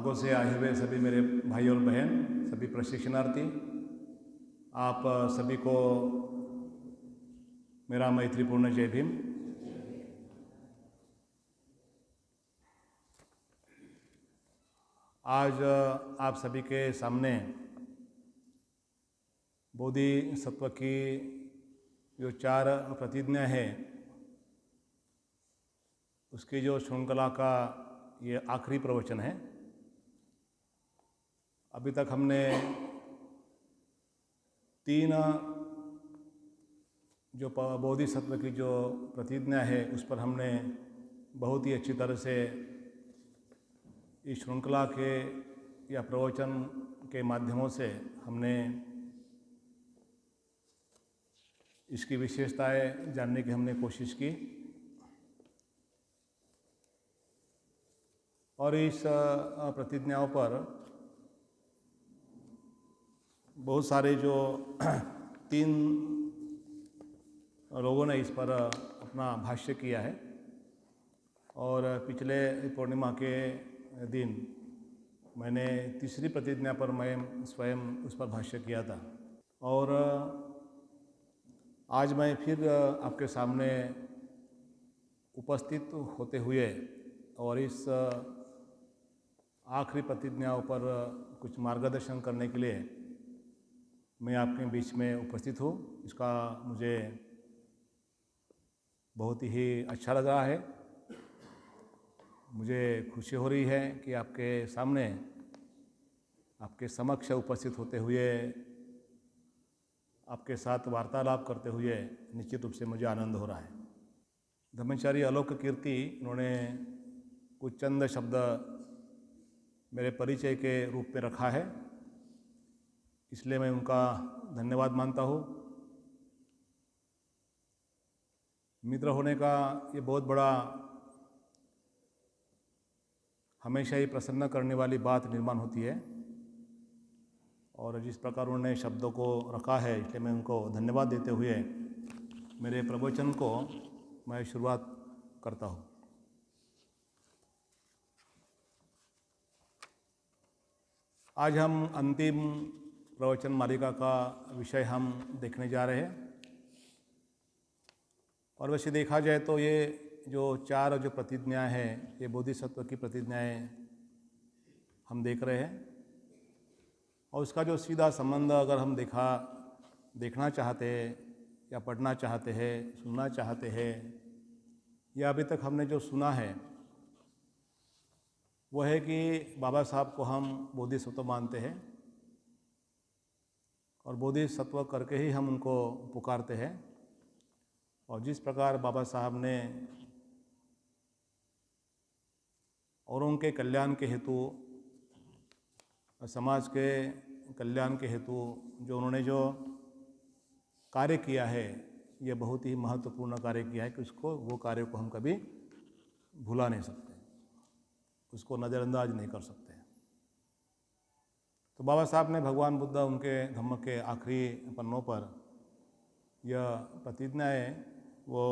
भागों से आए हुए सभी मेरे भाई और बहन, सभी प्रशिक्षणार्थी, आप सभी को मेरा मैत्रीपूर्ण जय भीम। आज आप सभी के सामने बोधिसत्व की जो 4 प्रतिज्ञा है उसकी जो श्रृंखला का ये आखिरी प्रवचन है। अभी तक हमने 3 जो बोधिसत्व की जो प्रतिज्ञा है उस पर हमने बहुत ही अच्छी तरह से इस श्रृंखला के या प्रवचन के माध्यमों से हमने इसकी विशेषताएं जानने की हमने कोशिश की और इस प्रतिज्ञाओं पर बहुत सारे जो 3 लोगों ने इस पर अपना भाष्य किया है और पिछले पूर्णिमा के दिन मैंने तीसरी प्रतिज्ञा पर मैं स्वयं उस पर भाष्य किया था और आज मैं फिर आपके सामने उपस्थित होते हुए और इस आखिरी प्रतिज्ञाओं पर कुछ मार्गदर्शन करने के लिए मैं आपके बीच में उपस्थित हूँ। इसका मुझे बहुत ही अच्छा लग रहा है। मुझे खुशी हो रही है कि आपके सामने, आपके समक्ष उपस्थित होते हुए, आपके साथ वार्तालाप करते हुए निश्चित रूप से मुझे आनंद हो रहा है। ब्रह्मचारी आलोक कीर्ति इन्होंने कुछ चंद शब्द मेरे परिचय के रूप में रखा है, इसलिए मैं उनका धन्यवाद मानता हूँ। मित्र होने का ये बहुत बड़ा, हमेशा ही प्रसन्न करने वाली बात निर्माण होती है और जिस प्रकार उन्होंने शब्दों को रखा है इसलिए मैं उनको धन्यवाद देते हुए मेरे प्रवचन को मैं शुरुआत करता हूँ। आज हम अंतिम प्रवचन मालिका का विषय हम देखने जा रहे हैं और वैसे देखा जाए तो ये जो 4 जो प्रतिज्ञाएं हैं ये बोधिसत्व की प्रतिज्ञाएं हम देख रहे हैं और उसका जो सीधा संबंध अगर हम देखना चाहते हैं या पढ़ना चाहते हैं, सुनना चाहते हैं या अभी तक हमने जो सुना है वो है कि बाबा साहब को हम बोधिसत्व मानते हैं और बोधिसत्व करके ही हम उनको पुकारते हैं और जिस प्रकार बाबा साहब ने औरों के कल्याण के हेतु, समाज के कल्याण के हेतु जो उन्होंने जो कार्य किया है ये बहुत ही महत्वपूर्ण कार्य किया है कि वो कार्य को हम कभी भुला नहीं सकते, उसको नज़रअंदाज नहीं कर सकते। तो बाबा साहब ने भगवान बुद्ध उनके धम्म के आखिरी पन्नों पर यह प्रतिज्ञाएं वो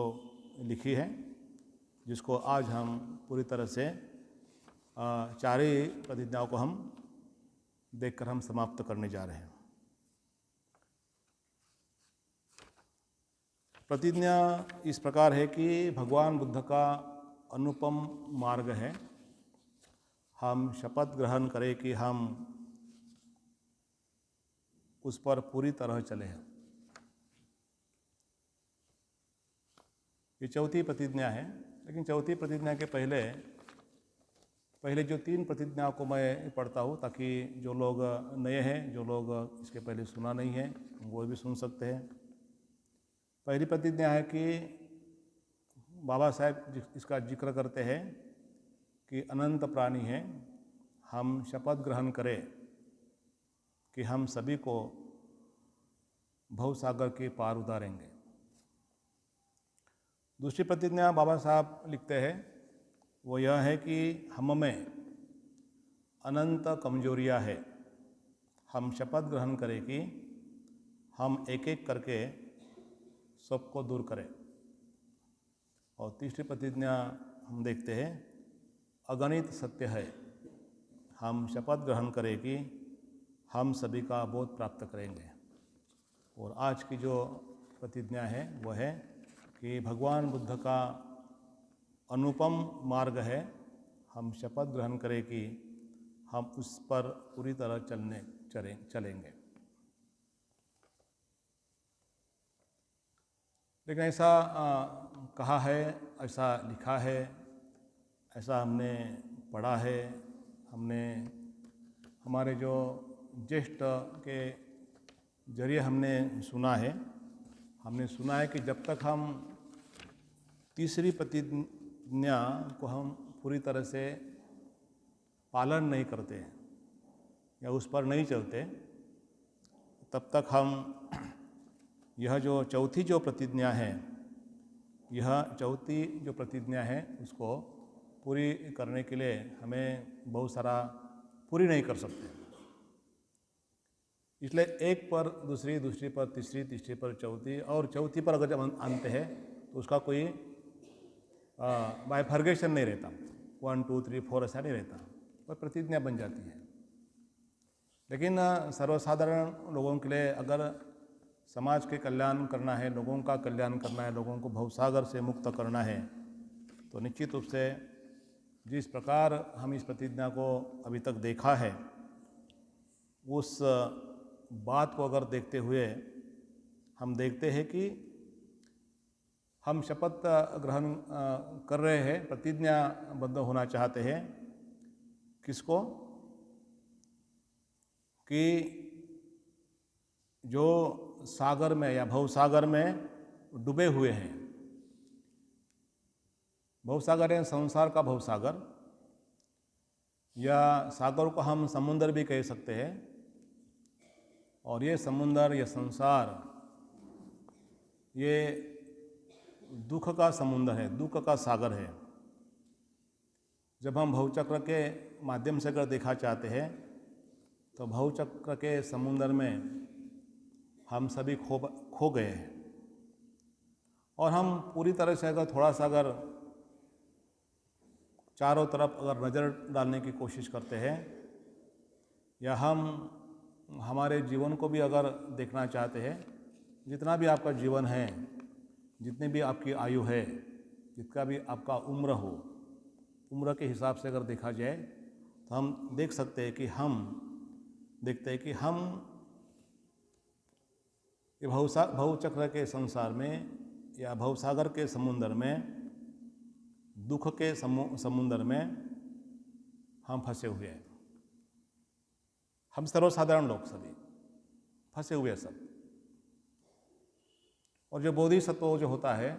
लिखी है जिसको आज हम पूरी तरह से 4 ही प्रतिज्ञाओं को हम देखकर हम समाप्त करने जा रहे हैं। प्रतिज्ञा इस प्रकार है कि भगवान बुद्ध का अनुपम मार्ग है। हम शपथ ग्रहण करें कि हम उस पर पूरी तरह चले हैं। ये चौथी प्रतिज्ञा है, लेकिन चौथी प्रतिज्ञा के पहले जो 3 प्रतिज्ञाओं को मैं पढ़ता हूँ ताकि जो लोग नए हैं, जो लोग इसके पहले सुना नहीं है, वो भी सुन सकते हैं। पहली प्रतिज्ञा है कि बाबा साहब इसका जिक्र करते हैं कि अनंत प्राणी हैं, हम शपथ ग्रहण करें कि हम सभी को भवसागर के पार उतारेंगे। दूसरी प्रतिज्ञा बाबा साहब लिखते हैं वो यह है कि हम में अनंत कमजोरियां है, हम शपथ ग्रहण करें कि हम एक एक करके सबको दूर करें। और तीसरी प्रतिज्ञा हम देखते हैं अगणित सत्य है, हम शपथ ग्रहण करें कि हम सभी का बोध प्राप्त करेंगे। और आज की जो प्रतिज्ञा है वह है कि भगवान बुद्ध का अनुपम मार्ग है, हम शपथ ग्रहण करें कि हम उस पर पूरी तरह चलेंगे। लेकिन ऐसा कहा है, ऐसा लिखा है, ऐसा हमने पढ़ा है, हमने हमारे जो ज्येष्ठ के जरिए हमने सुना है कि जब तक हम तीसरी प्रतिज्ञा को हम पूरी तरह से पालन नहीं करते या उस पर नहीं चलते, तब तक हम यह जो चौथी जो प्रतिज्ञा है, यह चौथी जो प्रतिज्ञा है उसको पूरी करने के लिए हमें बहुत सारा पूरी नहीं कर सकते। इसलिए एक पर दूसरी, दूसरी पर तीसरी, तीसरी पर चौथी और चौथी पर अगर जब आनते हैं तो उसका कोई बाइफर्गेशन नहीं रहता, 1 2 3 4 ऐसा नहीं रहता, वह प्रतिज्ञा बन जाती है। लेकिन सर्वसाधारण लोगों के लिए अगर समाज के कल्याण करना है, लोगों का कल्याण करना है, लोगों को भवसागर से मुक्त करना है, तो निश्चित रूप से जिस प्रकार हम इस प्रतिज्ञा को अभी तक देखा है, उस बात को अगर देखते हुए हम देखते हैं कि हम शपथ ग्रहण कर रहे हैं, प्रतिज्ञाबद्ध होना चाहते हैं किसको, कि जो सागर में या भवसागर में डूबे हुए हैं। भवसागर है संसार का भवसागर, या सागर को हम समुद्र भी कह सकते हैं। और ये समुद्र, ये संसार, ये दुख का समुद्र है, दुख का सागर है। जब हम भवचक्र के माध्यम से अगर देखा चाहते हैं तो भवचक्र के समुद्र में हम सभी खो गए हैं। और हम पूरी तरह से अगर थोड़ा सा अगर चारों तरफ अगर नज़र डालने की कोशिश करते हैं, या हम हमारे जीवन को भी अगर देखना चाहते हैं, जितना भी आपका जीवन है, जितनी भी आपकी आयु है, जितना भी आपका उम्र हो, उम्र के हिसाब से अगर देखा जाए तो हम देख सकते हैं कि हम ये भवचक्र के संसार में या भवसागर के समुद्र में, दुख के समुद्र में हम फंसे हुए हैं। हम सर्वसाधारण लोग सभी फंसे हुए हैं सब। और जो बोधिसत्व जो होता है,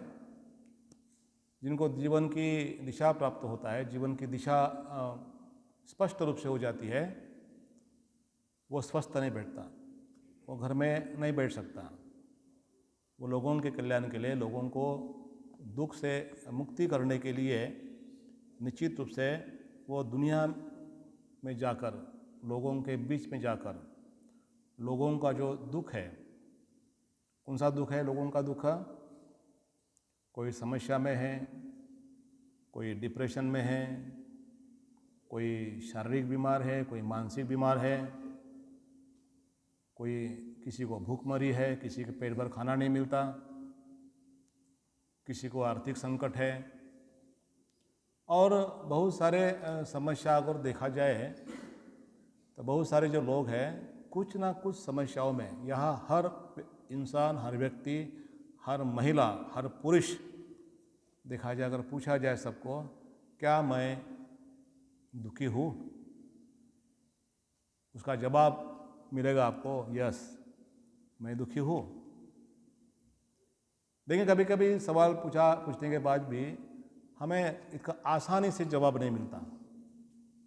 जिनको जीवन की दिशा प्राप्त होता है, जीवन की दिशा स्पष्ट रूप से हो जाती है, वो स्वस्थ नहीं बैठता, वो घर में नहीं बैठ सकता। वो लोगों के कल्याण के लिए, लोगों को दुख से मुक्ति करने के लिए निश्चित रूप से वो दुनिया में जाकर, लोगों के बीच में जाकर, लोगों का जो दुख है, कौन सा दुख है लोगों का दुख, कोई समस्या में है, कोई डिप्रेशन में है, कोई शारीरिक बीमार है, कोई मानसिक बीमार है, कोई किसी को भूखमरी है, किसी के पेट भर खाना नहीं मिलता, किसी को आर्थिक संकट है, और बहुत सारे समस्या अगर देखा जाए तो बहुत सारे जो लोग हैं कुछ ना कुछ समस्याओं में, यहाँ हर इंसान, हर व्यक्ति, हर महिला, हर पुरुष देखा जाए, अगर पूछा जाए सबको, क्या मैं दुखी हूँ, उसका जवाब मिलेगा आपको, यस मैं दुखी हूँ। लेकिन कभी कभी सवाल पूछने के बाद भी हमें इसका आसानी से जवाब नहीं मिलता।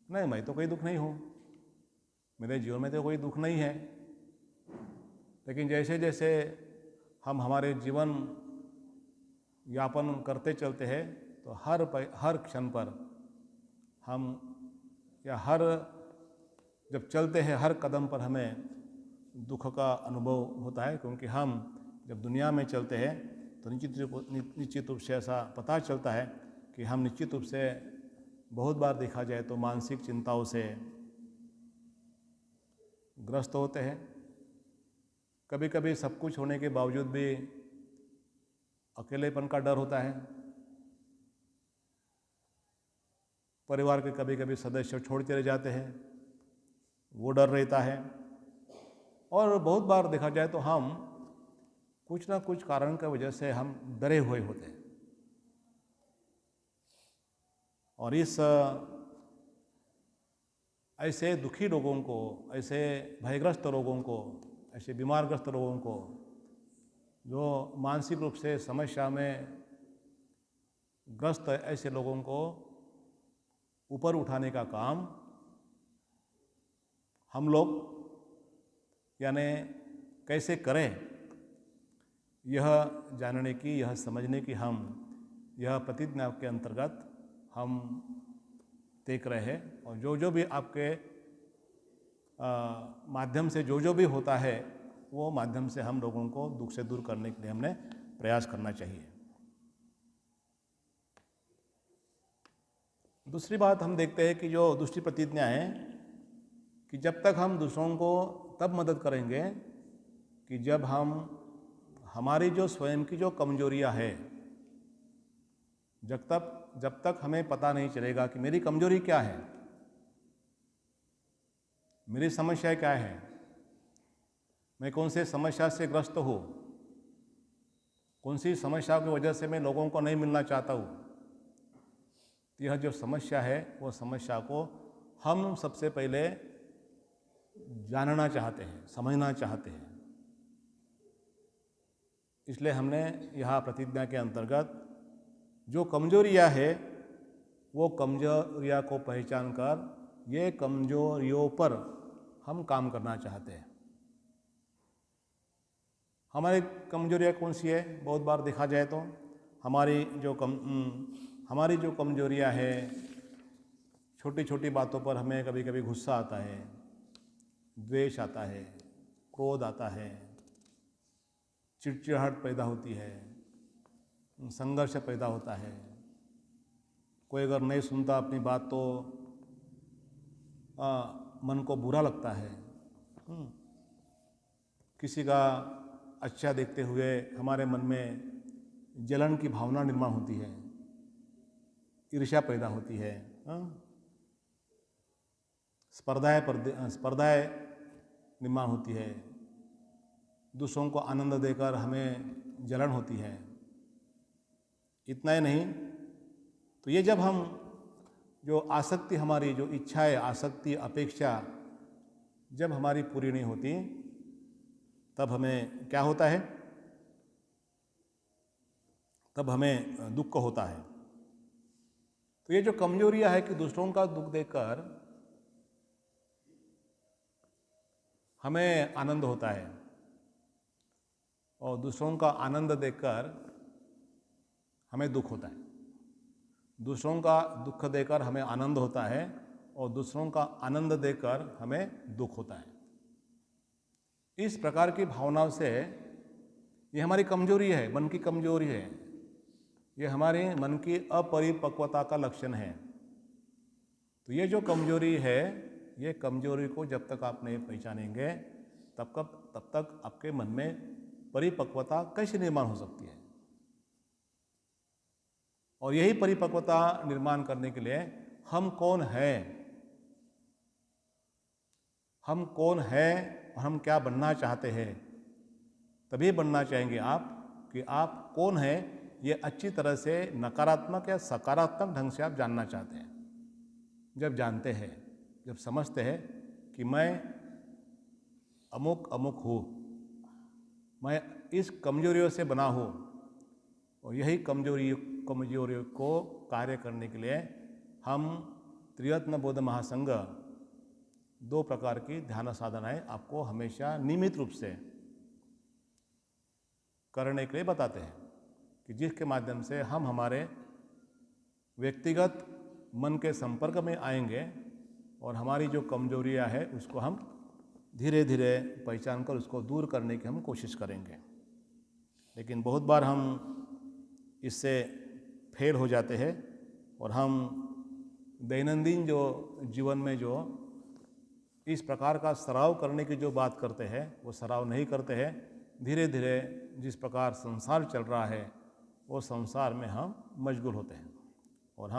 नहीं, मैं तो कोई दुख नहीं हूँ, मेरे जीवन में तो कोई दुख नहीं है। लेकिन जैसे जैसे हम हमारे जीवन यापन करते चलते हैं तो हर क्षण पर हम, या जब चलते हैं हर कदम पर हमें दुख का अनुभव होता है। क्योंकि हम जब दुनिया में चलते हैं तो निश्चित रूप से ऐसा पता चलता है कि हम निश्चित रूप से बहुत बार देखा जाए तो मानसिक चिंताओं से, ग्रस्त होते हैं। कभी कभी सब कुछ होने के बावजूद भी अकेलेपन का डर होता है। परिवार के कभी कभी सदस्य छोड़ चले जाते हैं, वो डर रहता है। और बहुत बार देखा जाए तो हम कुछ ना कुछ कारण की वजह से हम डरे हुए होते हैं। और इस ऐसे दुखी लोगों को, ऐसे भयग्रस्त लोगों को, ऐसे बीमारग्रस्त लोगों को, जो मानसिक रूप से समस्या में ग्रस्त ऐसे लोगों को ऊपर उठाने का काम हम लोग यानी कैसे करें, यह जानने की, यह समझने की हम यह प्रतिज्ञा के अंतर्गत हम देख रहे हैं। और जो जो भी आपके माध्यम से जो भी होता है, वो माध्यम से हम लोगों को दुख से दूर करने के लिए हमने प्रयास करना चाहिए। दूसरी बात हम देखते हैं कि जो दूसरी प्रतिज्ञा है कि जब तक हम दूसरों को तब मदद करेंगे कि जब हम हमारी जो स्वयं की जो कमजोरियां है, जब तक हमें पता नहीं चलेगा कि मेरी कमजोरी क्या है, मेरी समस्या क्या है, मैं कौन से समस्या से ग्रस्त हूँ, कौन सी समस्या की वजह से मैं लोगों को नहीं मिलना चाहता हूँ, यह जो समस्या है वो समस्या को हम सबसे पहले जानना चाहते हैं, समझना चाहते हैं। इसलिए हमने यह प्रतिज्ञा के अंतर्गत जो कमजोरियां है वो कमजोरियां को पहचान कर ये कमजोरियों पर हम काम करना चाहते हैं। हमारी कमजोरियां कौन सी है? बहुत बार देखा जाए तो हमारी जो कमजोरियां है, छोटी छोटी बातों पर हमें कभी कभी गुस्सा आता है, द्वेष आता है, क्रोध आता है, चिड़चिड़ाहट पैदा होती है, संघर्ष पैदा होता है। कोई अगर नहीं सुनता अपनी बात तो मन को बुरा लगता है। किसी का अच्छा देखते हुए हमारे मन में जलन की भावना निर्माण होती है, ईर्ष्या पैदा होती है, स्पर्धाएं निर्माण होती है, दूसरों को आनंद देकर हमें जलन होती है। इतना ही नहीं तो ये जब हम जो आसक्ति, हमारी जो इच्छा है, आसक्ति, अपेक्षा जब हमारी पूरी नहीं होती तब हमें क्या होता है? तब हमें दुख होता है। तो ये जो कमजोरियां है कि दूसरों का दुख देखकर हमें आनंद होता है और दूसरों का आनंद देखकर हमें दुख होता है। दूसरों का दुख देकर हमें आनंद होता है और दूसरों का आनंद देकर हमें दुख होता है। इस प्रकार की भावनाओं से ये हमारी कमजोरी है, मन की कमजोरी है, ये हमारे मन की अपरिपक्वता का लक्षण है। तो ये जो कमजोरी है, ये कमजोरी को जब तक आप नहीं पहचानेंगे तब तक आपके मन में परिपक्वता कैसे निर्माण हो सकती है। और यही परिपक्वता निर्माण करने के लिए हम कौन हैं, हम कौन हैं और हम क्या बनना चाहते हैं, तभी बनना चाहेंगे आप कि आप कौन हैं ये अच्छी तरह से नकारात्मक या सकारात्मक ढंग से आप जानना चाहते हैं। जब जानते हैं, जब समझते हैं कि मैं अमुक अमुक हूँ, मैं इस कमजोरियों से बना हूँ, और यही कमजोरियों को कार्य करने के लिए हम त्रिरत्न बौद्ध महासंघ 2 प्रकार की ध्यान साधनाएं आपको हमेशा नियमित रूप से करने के लिए बताते हैं कि जिसके माध्यम से हम हमारे व्यक्तिगत मन के संपर्क में आएंगे और हमारी जो कमजोरियां है उसको हम धीरे धीरे पहचान कर उसको दूर करने की हम कोशिश करेंगे। लेकिन बहुत बार हम इससे फेल हो जाते हैं और हम दैनंदिन जो जीवन में जो इस प्रकार का सराव करने की जो बात करते हैं वो सराव नहीं करते हैं। धीरे धीरे जिस प्रकार संसार चल रहा है वो संसार में हम मशगूल होते हैं और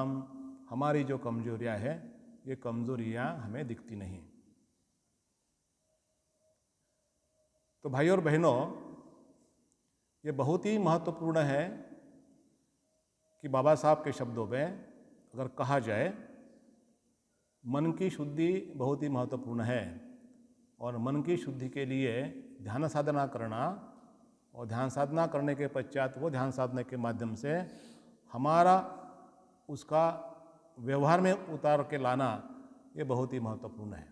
हमारी जो कमजोरियां हैं ये कमजोरियां हमें दिखती नहीं। तो भाइयों और बहनों, ये बहुत ही महत्वपूर्ण है कि बाबा साहब के शब्दों में अगर कहा जाए, मन की शुद्धि बहुत ही महत्वपूर्ण है और मन की शुद्धि के लिए ध्यान साधना करना और ध्यान साधना करने के पश्चात वो ध्यान साधना के माध्यम से हमारा उसका व्यवहार में उतार के लाना ये बहुत ही महत्वपूर्ण है।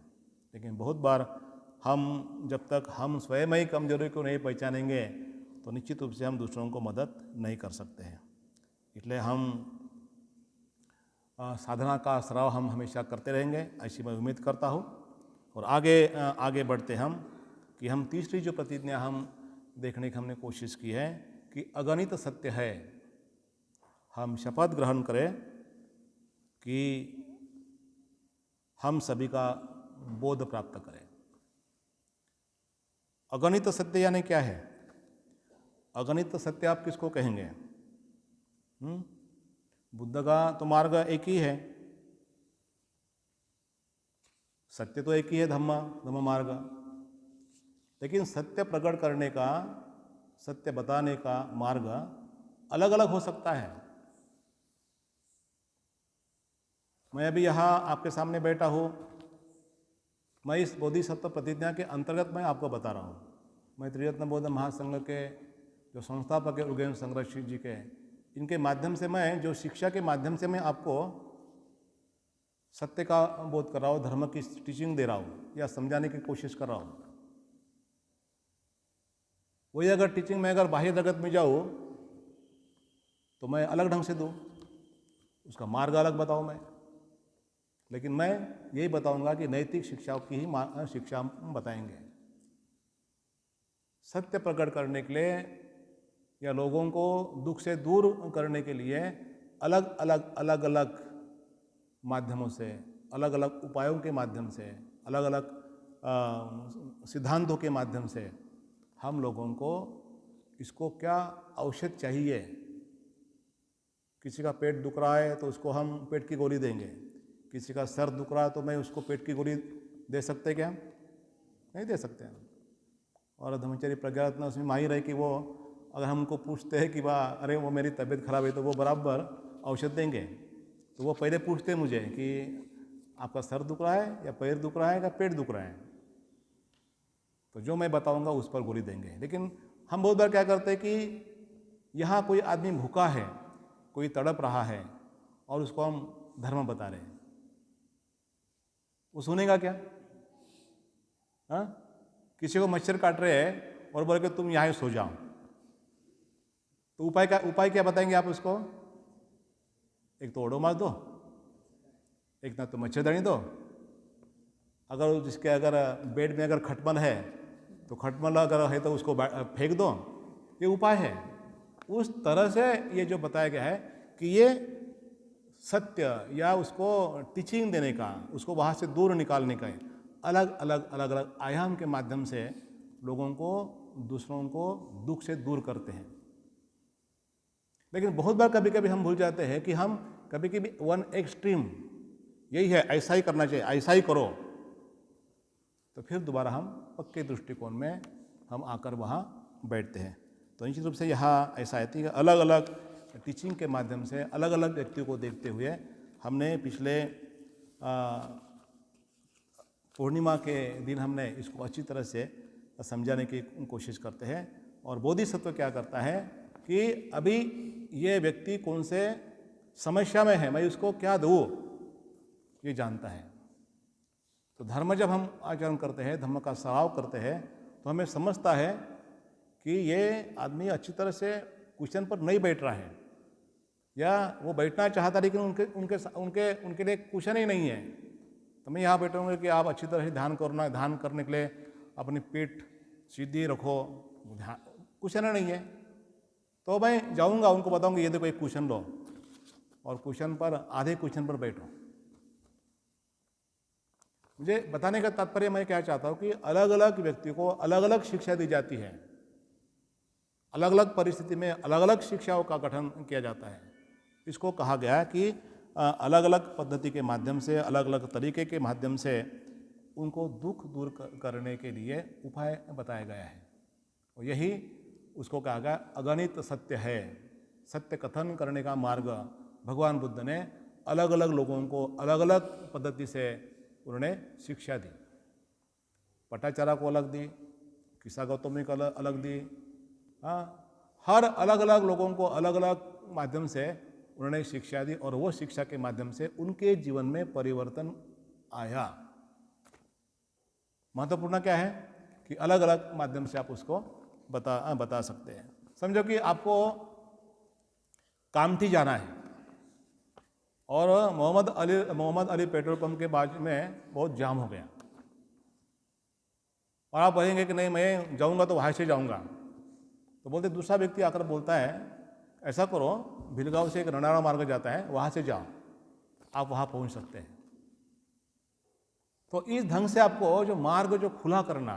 लेकिन बहुत बार हम जब तक हम स्वयं ही कमजोरी को नहीं पहचानेंगे तो निश्चित रूप से हम दूसरों को मदद नहीं कर सकते हैं। इसलिए हम साधना का सराव हम हमेशा करते रहेंगे, ऐसी मैं उम्मीद करता हूँ। और आगे बढ़ते हम कि हम तीसरी जो प्रतिज्ञा हम देखने की हमने कोशिश की है कि अगणित सत्य है। हम शपथ ग्रहण करें कि हम सभी का बोध प्राप्त करें। अगणित सत्य यानी क्या है? अगणित सत्य आप किसको कहेंगे? बुद्ध का तो मार्ग एक ही है, सत्य तो एक ही है, धम्म मार्ग। लेकिन सत्य प्रकट करने का, सत्य बताने का मार्ग अलग अलग हो सकता है। मैं अभी यहाँ आपके सामने बैठा हूँ, मैं इस बोधिसत्व प्रतिज्ञा के अंतर्गत मैं आपको बता रहा हूँ। मैं त्रिरत्न बौद्ध महासंघ के जो संस्थापक है उर्गेन संग्रह जी के, इनके माध्यम से मैं जो शिक्षा के माध्यम से मैं आपको सत्य का बोध कर रहा हूँ, धर्म की टीचिंग दे रहा हूँ या समझाने की कोशिश कर रहा हूँ। वही अगर टीचिंग में अगर बाह्य जगत में जाऊँ तो मैं अलग ढंग से दूँ, उसका मार्ग अलग बताऊँ मैं। लेकिन मैं यही बताऊंगा कि नैतिक शिक्षाओं की ही शिक्षा हम बताएंगे। सत्य प्रकट करने के लिए या लोगों को दुख से दूर करने के लिए अलग अलग माध्यमों से, अलग अलग उपायों के माध्यम से, अलग अलग सिद्धांतों के माध्यम से हम लोगों को इसको क्या औषध चाहिए। किसी का पेट दुख रहा है तो उसको हम पेट की गोली देंगे, किसी का सर दुख रहा है तो मैं उसको पेट की गोली दे सकते क्या? नहीं दे सकते हैं। और धर्मचर्य प्रज्ञारत्न उसमें माहिर है कि वो अगर हमको पूछते हैं कि वाह अरे वो मेरी तबीयत खराब है तो वो बराबर औषध देंगे। तो वो पहले पूछते हैं मुझे कि आपका सर दुख रहा है या पैर दुख रहा है या पेट दुख रहा है, तो जो मैं बताऊंगा उस पर गोली देंगे। लेकिन हम बहुत बार क्या करते हैं कि यहाँ कोई आदमी भूखा है, कोई तड़प रहा है और उसको हम धर्म बता रहे हैं, वो सुनेगा क्या? हाँ, किसी को मच्छर काट रहे हैं और बोल के तुम यहाँ सो जाओ, तो उपाय क्या बताएंगे आप उसको? एक तो ओडो मार दो, एक ना तो मच्छरदानी दो। अगर जिसके अगर बेड में अगर खटमल है तो खटमल अगर है तो उसको फेंक दो, ये उपाय है। उस तरह से ये जो बताया गया है कि ये सत्य या उसको टीचिंग देने का, उसको वहाँ से दूर निकालने का अलग अलग आयाम के माध्यम से लोगों को, दूसरों को दुख से दूर करते हैं। लेकिन बहुत बार कभी कभी हम भूल जाते हैं कि हम कभी कभी वन एक्सट्रीम यही है, ऐसा ही करना चाहिए, ऐसा ही करो, तो फिर दोबारा हम पक्के दृष्टिकोण में हम आकर वहाँ बैठते हैं। तो निश्चित रूप से यहाँ ऐसा है कि अलग अलग टीचिंग के माध्यम से अलग अलग व्यक्तियों को देखते हुए हमने पिछले पूर्णिमा के दिन हमने इसको अच्छी तरह से समझाने की कोशिश करते हैं। और बोधिसत्व क्या करता है कि अभी ये व्यक्ति कौन से समस्या में है, मैं उसको क्या दूँ, ये जानता है। तो धर्म जब हम आचरण करते हैं, धर्म का सराव करते हैं, तो हमें समझता है कि ये आदमी अच्छी तरह से क्वेश्चन पर नहीं बैठ रहा है, या वो बैठना चाहता लेकिन उनके लिए क्वेश्चन ही नहीं है। तो मैं यहाँ बैठूँगा कि आप अच्छी तरह से ध्यान करने के लिए अपनी पीठ सीधी रखो, ध्यान क्वेश्चन नहीं है। तो मैं जाऊँगा, उनको बताऊँगा ये देखो एक क्वेश्चन लो और क्वेश्चन पर आधे क्वेश्चन पर बैठो। मुझे बताने का तात्पर्य मैं क्या चाहता हूँ कि अलग अलग व्यक्ति को अलग अलग शिक्षा दी जाती है, अलग अलग परिस्थिति में अलग अलग शिक्षाओं का गठन किया जाता है। इसको कहा गया है कि अलग अलग पद्धति के माध्यम से, अलग अलग तरीके के माध्यम से उनको दुख दूर करने के लिए उपाय बताया गया है। और यही उसको कहा गया अगणित सत्य है। सत्य कथन करने का मार्ग भगवान बुद्ध ने अलग अलग लोगों को अलग अलग पद्धति से उन्होंने शिक्षा दी। पटाचारा को अलग दी, किस्सा गौतमी को अलग दी। हर अलग अलग लोगों को अलग अलग माध्यम से उन्होंने शिक्षा दी और वो शिक्षा के माध्यम से उनके जीवन में परिवर्तन आया। महत्वपूर्ण क्या है कि अलग अलग माध्यम से आप उसको बता सकते हैं। समझो कि आपको कामठी जाना है और मोहम्मद अली पेट्रोल पंप के बाजू में बहुत जाम हो गया और आप कहेंगे कि नहीं मैं जाऊंगा तो वहाँ से जाऊंगा, तो बोलते दूसरा व्यक्ति आकर बोलता है ऐसा करो, भिलगांव से एक रनाड़ा मार्ग जाता है, वहाँ से जाओ, आप वहाँ पहुँच सकते हैं। तो इस ढंग से आपको जो मार्ग जो खुला करना,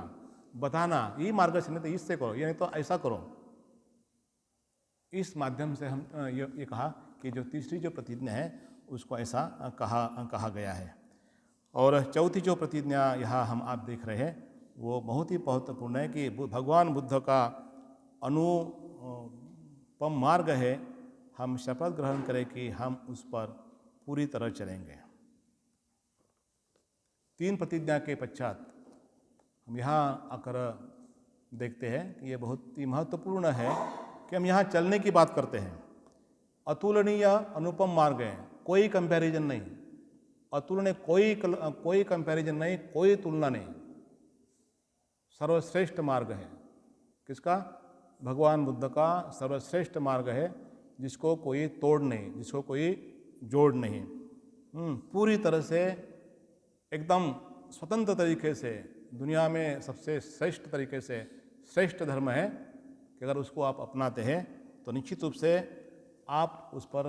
बताना, ये मार्ग से नहीं तो इससे करो, ये नहीं तो ऐसा करो, इस माध्यम से हम ये कहा कि जो तीसरी जो प्रतिज्ञा है उसको ऐसा कहा गया है। और चौथी जो प्रतिज्ञा यहाँ हम आप देख रहे हैं वो बहुत ही महत्वपूर्ण है कि भगवान बुद्ध का अनुपम मार्ग है, हम शपथ ग्रहण करें कि हम उस पर पूरी तरह चलेंगे। 3 प्रतिज्ञा के पश्चात हम यहाँ आकर देखते हैं कि ये बहुत ही महत्वपूर्ण है कि हम यहाँ चलने की बात करते हैं। अतुलनीय अनुपम मार्ग है, कोई कंपैरिजन नहीं, अतुलनीय कोई कंपैरिजन नहीं, कोई तुलना नहीं, सर्वश्रेष्ठ मार्ग है। किसका? भगवान बुद्ध का सर्वश्रेष्ठ मार्ग है, जिसको कोई तोड़ नहीं, जिसको कोई जोड़ नहीं, पूरी तरह से एकदम स्वतंत्र तरीके से दुनिया में सबसे श्रेष्ठ तरीके से श्रेष्ठ धर्म है कि अगर उसको आप अपनाते हैं तो निश्चित रूप से आप उस पर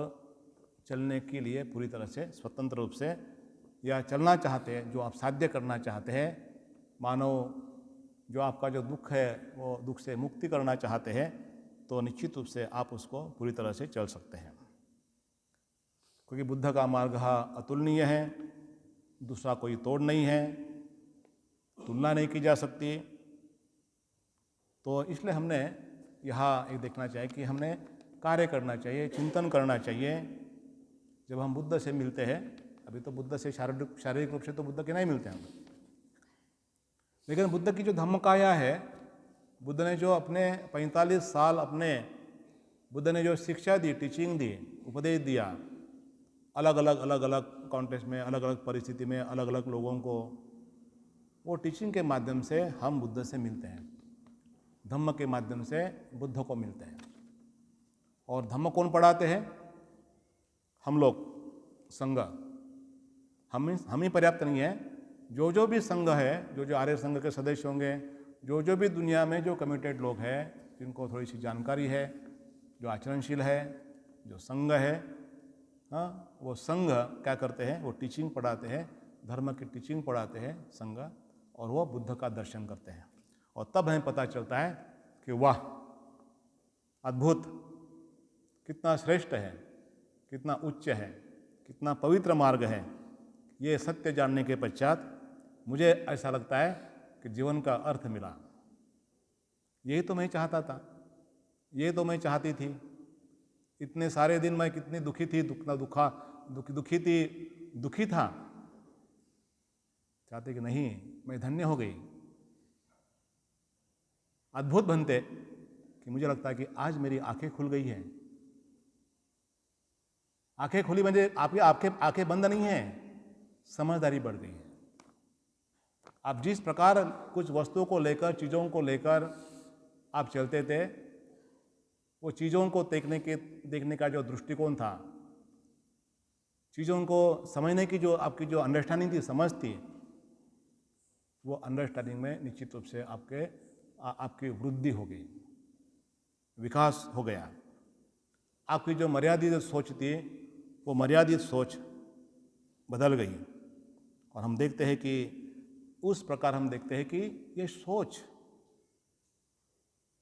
चलने के लिए पूरी तरह से स्वतंत्र रूप से या चलना चाहते हैं, जो आप साध्य करना चाहते हैं, मानो जो आपका जो दुख है वो दुख से मुक्ति करना चाहते हैं, तो निश्चित रूप से आप उसको पूरी तरह से चल सकते हैं। क्योंकि बुद्ध का मार्ग अतुलनीय है, दूसरा कोई तोड़ नहीं है, तुलना नहीं की जा सकती। तो इसलिए हमने यहाँ एक देखना चाहिए कि हमने कार्य करना चाहिए, चिंतन करना चाहिए। जब हम बुद्ध से मिलते हैं, अभी तो बुद्ध से शारीरिक रूप से तो बुद्ध के नहीं मिलते हैं, लेकिन बुद्ध की जो धम्मकाया है, बुद्ध ने जो अपने 45 साल बुद्ध ने जो शिक्षा दी, टीचिंग दी, उपदेश दिया, अलग अलग कॉन्टेक्स्ट में, अलग अलग परिस्थिति में, अलग अलग लोगों को, वो टीचिंग के माध्यम से हम बुद्ध से मिलते हैं, धम्म के माध्यम से बुद्ध को मिलते हैं। और धम्म कौन पढ़ाते हैं? हम लोग, संघ। हम ही पर्याप्त नहीं है, जो भी संघ है, जो आर्य संघ के सदस्य होंगे, जो भी दुनिया में जो कमिटेड लोग हैं, जिनको थोड़ी सी जानकारी है, जो आचरणशील है, जो संघ है, वो संघ क्या करते हैं? वो टीचिंग पढ़ाते हैं, धर्म की टीचिंग पढ़ाते हैं संघ, और वो बुद्ध का दर्शन करते हैं। और तब हमें पता चलता है कि वाह, अद्भुत, कितना श्रेष्ठ है, कितना उच्च है, कितना पवित्र मार्ग है। ये सत्य जानने के पश्चात मुझे ऐसा लगता है कि जीवन का अर्थ मिला। यही तो मैं चाहता था, ये तो मैं चाहती थी। इतने सारे दिन मैं कितनी दुखी थी, दुखी था, चाहते कि नहीं, मैं धन्य हो गई। अद्भुत बनते कि मुझे लगता है कि आज मेरी आंखें खुल गई हैं। आंखें खुली म्हणजे आपकी आंखें बंद नहीं है, समझदारी बढ़ गई है। आप जिस प्रकार कुछ वस्तुओं को लेकर, चीज़ों को लेकर आप चलते थे, वो चीज़ों को देखने का जो दृष्टिकोण था, चीज़ों को समझने की जो आपकी जो अंडरस्टैंडिंग थी, समझ थी, वो अंडरस्टैंडिंग में निश्चित रूप से आपकी वृद्धि हो गई, विकास हो गया। आपकी जो मर्यादित सोच थी, वो मर्यादित सोच बदल गई। और हम देखते हैं कि उस प्रकार हम देखते हैं कि ये सोच,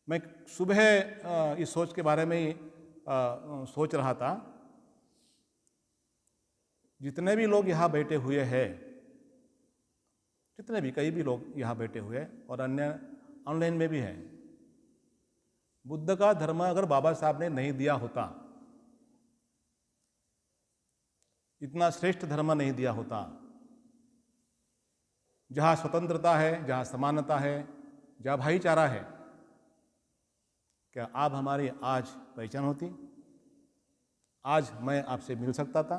मैं सुबह इस सोच के बारे में ही सोच रहा था। जितने भी लोग यहाँ बैठे हुए हैं, जितने भी कई भी लोग यहाँ बैठे हुए हैं और अन्य ऑनलाइन में भी हैं, बुद्ध का धर्म अगर बाबा साहब ने नहीं दिया होता, इतना श्रेष्ठ धर्म नहीं दिया होता, जहाँ स्वतंत्रता है, जहाँ समानता है, जहाँ भाईचारा है, क्या आप हमारी आज पहचान होती? आज मैं आपसे मिल सकता था?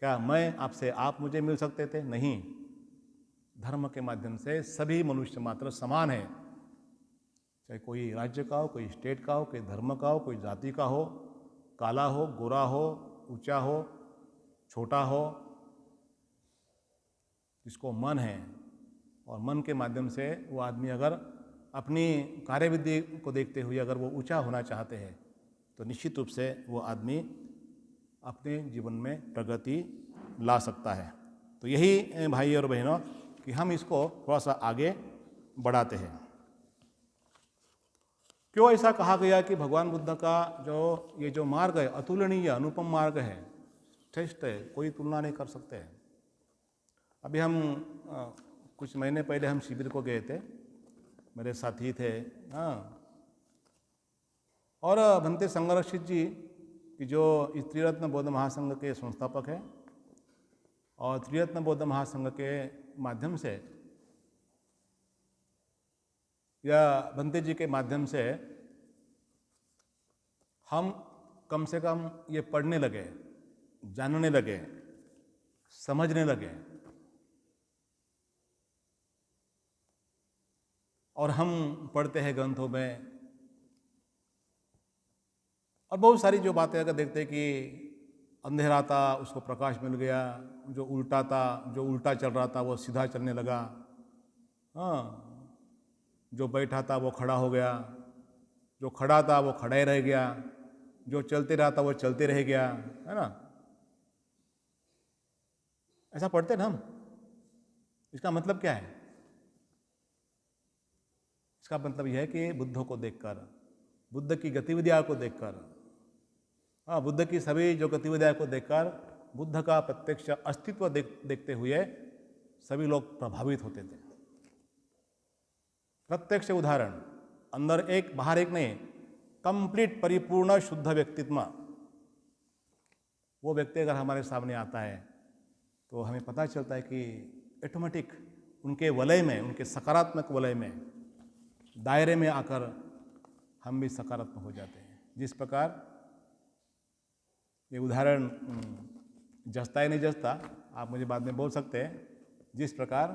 क्या मैं आपसे आप मुझे मिल सकते थे? नहीं। धर्म के माध्यम से सभी मनुष्य मात्र समान है, चाहे कोई राज्य का हो, कोई स्टेट का हो, कोई धर्म का हो, कोई जाति का हो, काला हो, गोरा हो, ऊंचा हो, छोटा हो। जिसको मन है और मन के माध्यम से वो आदमी अगर अपनी कार्यविधि को देखते हुए अगर वो ऊंचा होना चाहते हैं तो निश्चित रूप से वो आदमी अपने जीवन में प्रगति ला सकता है। तो यही भाई और बहनों कि हम इसको थोड़ा सा आगे बढ़ाते हैं। क्यों ऐसा कहा गया कि भगवान बुद्ध का ये जो मार्ग है अतुलनीय अनुपम मार्ग है, श्रेष्ठ है, कोई तुलना नहीं कर सकते हैं। अभी हम कुछ महीने पहले हम शिविर को गए थे, मेरे साथी थे, और भंते संगरक्षित जी कि जो इस त्रिरत्न बौद्ध महासंघ के संस्थापक हैं और त्रिरत्न बौद्ध महासंघ के माध्यम से या भंते जी के माध्यम से हम कम से कम ये पढ़ने लगे, जानने लगे, समझने लगे, और हम पढ़ते हैं ग्रंथों में और बहुत सारी जो बातें अगर देखते हैं कि अंधेरा था उसको प्रकाश मिल गया, जो उल्टा था, जो उल्टा चल रहा था वो सीधा चलने लगा, जो बैठा था वो खड़ा हो गया, जो खड़ा था वो खड़ा ही रह गया, जो चलते रहा था वो चलते रह गया, है ना। ऐसा पढ़ते ना हम। इसका मतलब क्या है? इसका मतलब यह है कि बुद्ध को देखकर, बुद्ध की गतिविधियों को देखकर, बुद्ध की सभी जो गतिविधियों को देखकर, बुद्ध का प्रत्यक्ष अस्तित्व देखते हुए सभी लोग प्रभावित होते थे। प्रत्यक्ष उदाहरण, अंदर एक बाहर एक नहीं, कंप्लीट परिपूर्ण शुद्ध व्यक्तित्व, वो व्यक्ति अगर हमारे सामने आता है तो हमें पता चलता है कि ऑटोमेटिक उनके वलय में, उनके सकारात्मक वलय में, दायरे में आकर हम भी सकारात्मक हो जाते हैं। जिस प्रकार ये उदाहरण जचता ही नहीं जचता, आप मुझे बाद में बोल सकते हैं, जिस प्रकार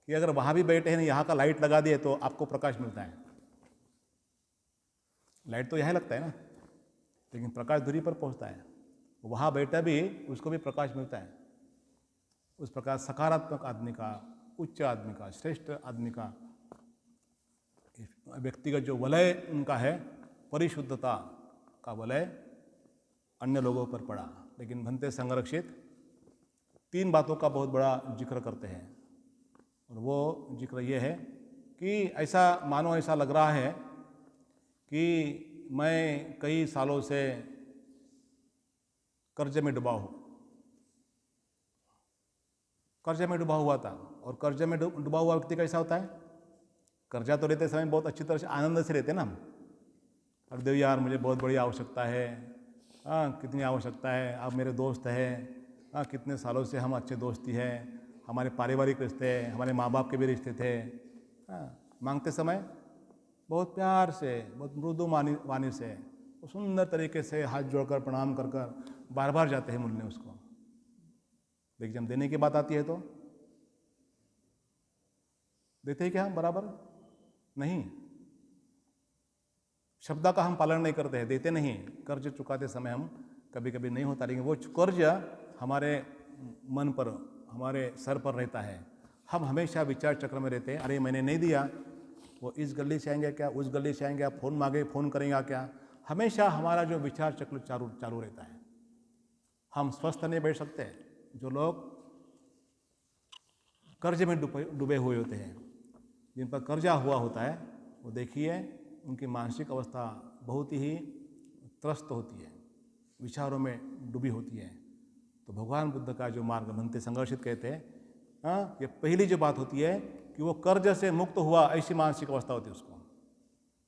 कि अगर वहाँ भी बैठे हैं, यहाँ का लाइट लगा दिए तो आपको प्रकाश मिलता है। लाइट तो यहाँ लगता है ना, लेकिन प्रकाश दूरी पर पहुँचता है, वहाँ बैठा भी उसको भी प्रकाश मिलता है। उस प्रकार सकारात्मक आदमी का, उच्च आदमी का, श्रेष्ठ आदमी का व्यक्तिगत जो वलय उनका है, परिशुद्धता का वलय अन्य लोगों पर पड़ा। लेकिन भंते संरक्षित 3 बातों का बहुत बड़ा जिक्र करते हैं, और वो जिक्र ये है कि ऐसा मानो, ऐसा लग रहा है कि मैं कई सालों से कर्जे में डूबा हूँ, कर्जे में डूबा हुआ था। और कर्जे में डूबा हुआ व्यक्ति कैसा होता है? कर्जा तो लेते समय बहुत अच्छी तरह से आनंद से लेते ना हम, अरे देव यार मुझे बहुत बड़ी आवश्यकता है, कितनी आवश्यकता है, आप मेरे दोस्त हैं, कितने सालों से हम अच्छे दोस्ती है, हमारे पारिवारिक रिश्ते, हमारे माँ बाप के भी रिश्ते थे। मांगते समय बहुत प्यार से, बहुत मृदु वाणी से, सुंदर तरीके से हाथ जोड़कर प्रणाम कर कर बार बार जाते हैं मिलने उसको। लेकिन जब देने की बात आती है तो देते हैं क्या हम बराबर? नहीं। शब्द का हम पालन नहीं करते हैं, देते नहीं। कर्ज चुकाते समय हम कभी कभी नहीं होता, लेकिन वो कर्ज हमारे मन पर, हमारे सर पर रहता है। हम हमेशा विचार चक्र में रहते हैं, अरे मैंने नहीं दिया, वो इस गली से आएंगे क्या, उस गली से आएंगे, आप फ़ोन मांगे फ़ोन करेंगे क्या, हमेशा हमारा जो विचार चक्र चालू रहता है। हम स्वस्थ नहीं बैठ सकते। जो लोग कर्ज में डूबे हुए होते हैं, जिन पर कर्जा हुआ होता है, वो देखिए उनकी मानसिक अवस्था बहुत ही त्रस्त होती है, विचारों में डूबी होती है। तो भगवान बुद्ध का जो मार्ग बनते संघर्षित कहते हैं, ये पहली जो बात होती है कि वो कर्ज से मुक्त हुआ, ऐसी मानसिक अवस्था होती है उसको,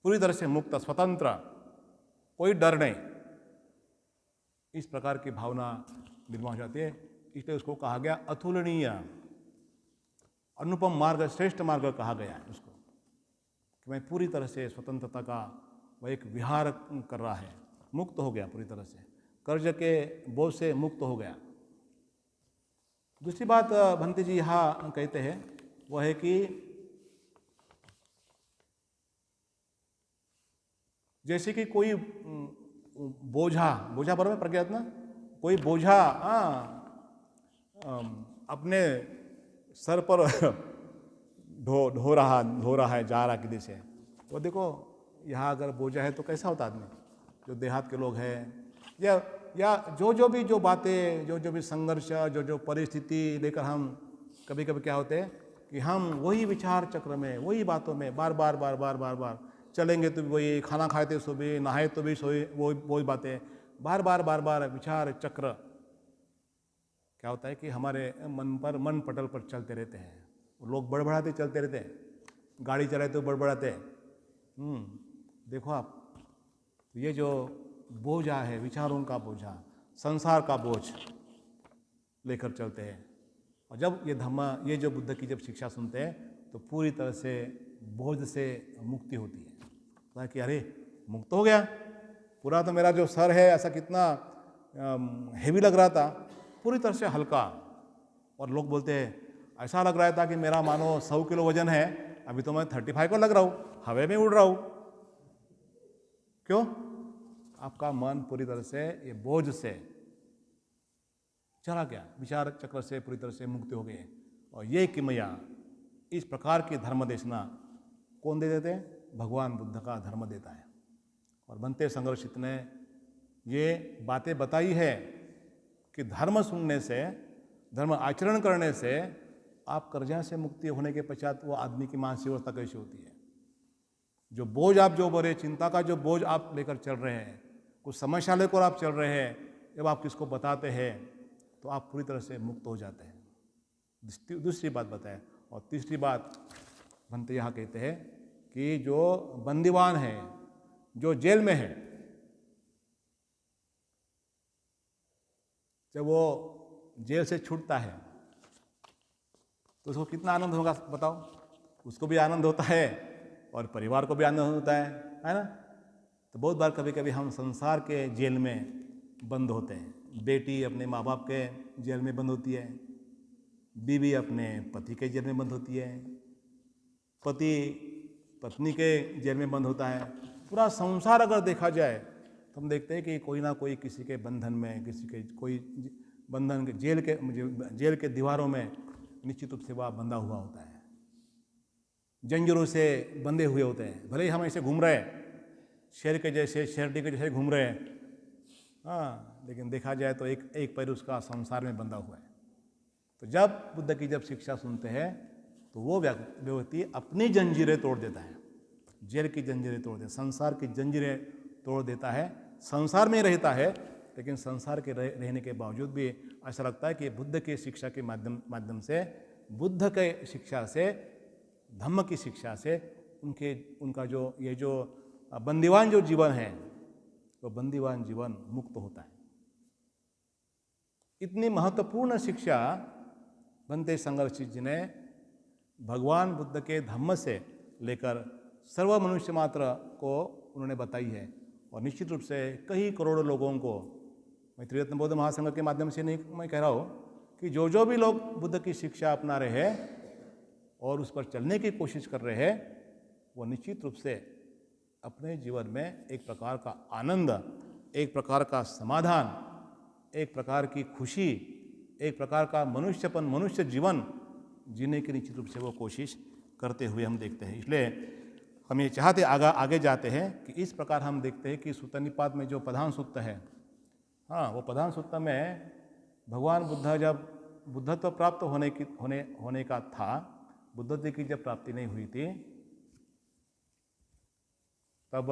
पूरी तरह से मुक्त, स्वतंत्र, कोई डर नहीं, इस प्रकार की भावना निर्माण हो जाती है। इसलिए उसको कहा गया अतुलनीय, अनुपम मार्ग, श्रेष्ठ मार्ग कहा गया है उसको, कि मैं पूरी तरह से स्वतंत्रता का वह एक विहार कर रहा है, मुक्त हो गया पूरी तरह से, कर्ज के बोझ से मुक्त हो गया। दूसरी बात भंते जी यहाँ कहते हैं वह है कि जैसे कि कोई बोझा बराबर प्रज्ञात ना, कोई बोझा अपने सर पर ढो रहा है, जा रहा किसी से, वो देखो यहाँ अगर बोझा है तो कैसा होता आदमी, जो देहात के लोग हैं, या जो भी बातें, जो भी संघर्ष, जो परिस्थिति लेकर हम कभी कभी क्या होते हैं कि हम वही विचार चक्र में, वही बातों में बार बार चलेंगे तो भी वही, खाना खाए तो सो भी, नहाए तो भी सोए, वही बातें, बार बार विचार चक्र। क्या होता है कि हमारे मन पटल पर चलते रहते हैं, लोग बड़बड़ाते चलते रहते हैं, गाड़ी चलाए तो बड़बड़ाते हैं। देखो आप, तो ये जो बोझा है, विचारों का बोझा, संसार का बोझ लेकर चलते हैं, और जब ये धम्म, ये जो बुद्ध की जब शिक्षा सुनते हैं तो पूरी तरह से बोझ से मुक्ति होती है, कि अरे मुक्त हो गया, पूरा तो मेरा जो सर है ऐसा कितना हेवी लग रहा था, पूरी तरह से हल्का। और लोग बोलते हैं ऐसा लग रहा था कि मेरा मानो 100 किलो वजन है, अभी तो मैं 35 का लग रहा हूँ, हवा में उड़ रहा हूँ। क्यों? आपका मन पूरी तरह से ये बोझ से चला गया, विचार चक्र से पूरी तरह से मुक्त हो गए। और ये किमया, इस प्रकार की धर्म देशना कौन दे देते हैं? भगवान बुद्ध का धर्म देता है। और बनते संघर्षित ने ये बातें बताई है कि धर्म सुनने से, धर्म आचरण करने से आप कर्जा से मुक्ति होने के पश्चात वो आदमी की मानसिक अवस्था कैसी होती है। जो बोझ आप जो बड़े चिंता का जो बोझ आप लेकर चल रहे हैं, कुछ समस्या लेकर आप चल रहे हैं, जब आप किसको बताते हैं तो आप पूरी तरह से मुक्त हो जाते हैं। दूसरी बात बताए। और तीसरी बात बनते यहाँ कहते हैं कि जो बंदीवान है, जो जेल में है, जब वो जेल से छूटता है तो उसको कितना आनंद होगा बताओ? उसको भी आनंद होता है और परिवार को भी आनंद होता है ना। तो बहुत बार कभी कभी हम संसार के जेल में बंद होते हैं। बेटी अपने माँ बाप के जेल में बंद होती है, बीवी अपने पति के जेल में बंद होती है, पति पत्नी के जेल में बंद होता है। पूरा संसार अगर देखा जाए तो हम देखते हैं कि कोई ना कोई किसी के बंधन में, किसी के कोई बंधन के जेल के दीवारों में निश्चित रूप से वह बंधा हुआ होता है, जंजीरों से बंधे हुए होते हैं। भले ही हम ऐसे घूम रहे हैं, शेर के जैसे, शेरडी के जैसे घूम रहे हैं, हाँ, लेकिन देखा जाए तो एक पैर उसका संसार में बंधा हुआ है। तो जब बुद्ध की जब शिक्षा सुनते हैं तो वो व्यक्ति अपनी जंजीरें तोड़ देता है, जेल की जंजीरें तोड़ देता है, संसार की जंजीरें तोड़ देता है। संसार में रहता है, लेकिन संसार के रहने के बावजूद भी ऐसा लगता है कि बुद्ध की शिक्षा के माध्यम से, बुद्ध के शिक्षा से, धम्म की शिक्षा से उनका जो ये जो बंदीवान जो जीवन है, वो बंदीवान जीवन मुक्त होता है। इतनी महत्वपूर्ण शिक्षा बनते संघर्षित जी ने भगवान बुद्ध के धम्म से लेकर सर्व मनुष्य मात्र को उन्होंने बताई है। और निश्चित रूप से कई करोड़ों लोगों को, मैं त्रिरत्न बौद्ध महासंघ के माध्यम से नहीं मैं कह रहा हूँ कि जो भी लोग बुद्ध की शिक्षा अपना रहे हैं और उस पर चलने की कोशिश कर रहे हैं, वो निश्चित रूप से अपने जीवन में एक प्रकार का आनंद, एक प्रकार का समाधान, एक प्रकार की खुशी, एक प्रकार का मनुष्यपन, मनुष्य जीवन जीने की निश्चित रूप से वो कोशिश करते हुए हम देखते हैं। इसलिए हम ये चाहते आगे जाते हैं कि इस प्रकार हम देखते हैं कि सूत्त निपात में जो प्रधान सूक्त है, हाँ, वो प्रधान सूक्त में भगवान बुद्ध जब बुद्धत्व प्राप्त होने का था, बुद्धत्व की जब प्राप्ति नहीं हुई थी, तब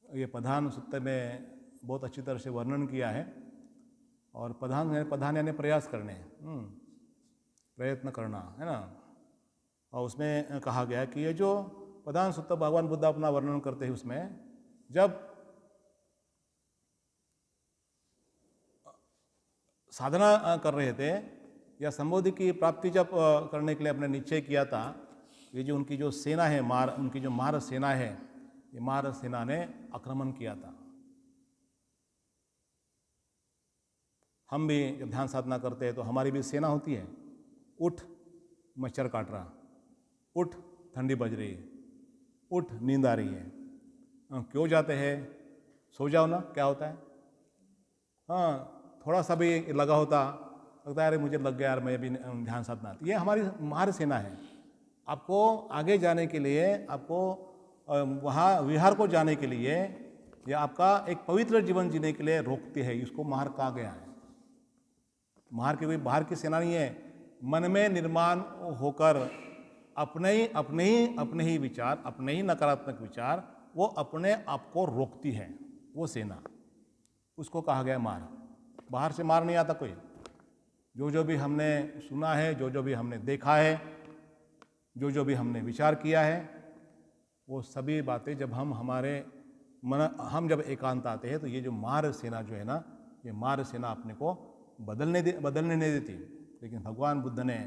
ये प्रधान सूत्र में बहुत अच्छी तरह से वर्णन किया है। और प्रधान यानी प्रयास करने, प्रयत्न करना, है ना। और उसमें कहा गया कि ये जो प्रधान सूत्र भगवान बुद्ध अपना वर्णन करते हैं, उसमें जब साधना कर रहे थे या संबोधि की प्राप्ति जब करने के लिए अपने निश्चय किया था, ये जो उनकी जो सेना है, उनकी जो मार सेना है, ये मार सेना ने आक्रमण किया था। हम भी जब ध्यान साधना करते हैं तो हमारी भी सेना होती है। उठ, मच्छर काट रहा, उठ, ठंडी बज रही है, उठ, नींद आ रही है, क्यों जाते हैं? सो जाओ ना, क्या होता है? हाँ, थोड़ा सा भी लगता है अरे मुझे लग गया यार, मैं भी ध्यान साधना। ये हमारी मार सेना है। आपको आगे जाने के लिए, आपको वहाँ विहार को जाने के लिए, या आपका एक पवित्र जीवन जीने के लिए रोकती है। इसको मार कहा गया है। मार की कोई बाहर की सेना नहीं है। मन में निर्माण होकर अपने ही विचार, अपने ही नकारात्मक विचार, वो अपने आप को रोकती है, वो सेना, उसको कहा गया मार। बाहर से मार नहीं आता कोई। जो भी हमने सुना है, जो भी हमने देखा है, जो भी हमने विचार किया है, वो सभी बातें जब हम जब एकांत आते हैं तो ये जो मार सेना जो है ना, ये मार सेना अपने को बदलने नहीं देती। लेकिन भगवान बुद्ध ने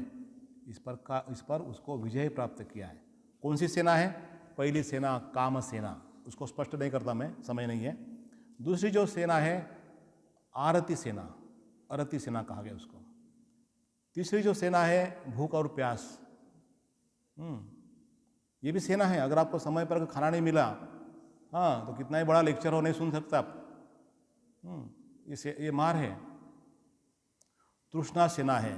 इस पर उसको विजय प्राप्त किया है। कौन सी सेना है? पहली सेना काम सेना, उसको स्पष्ट नहीं करता मैं, समय नहीं है। दूसरी जो सेना है आरती सेना, अरती सेना कहा गया उसको। तीसरी जो सेना है भूख और प्यास, ये भी सेना है। अगर आपको समय पर खाना नहीं मिला, हाँ, तो कितना ही बड़ा लेक्चर हो, नहीं सुन सकता आप। ये मार है। तृष्णा सेना है।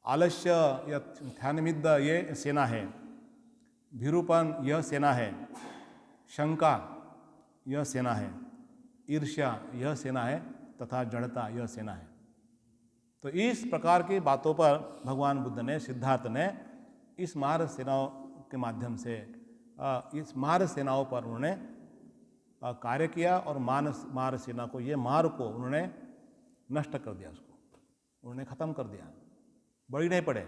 आलस्य या ध्यानमिद्द ये सेना है। भीरुपन यह सेना है। शंका यह सेना है। ईर्ष्या यह सेना है। तथा जड़ता यह सेना है। तो इस प्रकार की बातों पर भगवान बुद्ध ने, सिद्धार्थ ने इस मार सेनाओं के माध्यम से, इस मार सेनाओं पर उन्होंने कार्य किया और मार सेना को, ये मार को उन्होंने नष्ट कर दिया, उसको उन्होंने ख़त्म कर दिया। बड़ी नहीं पड़े।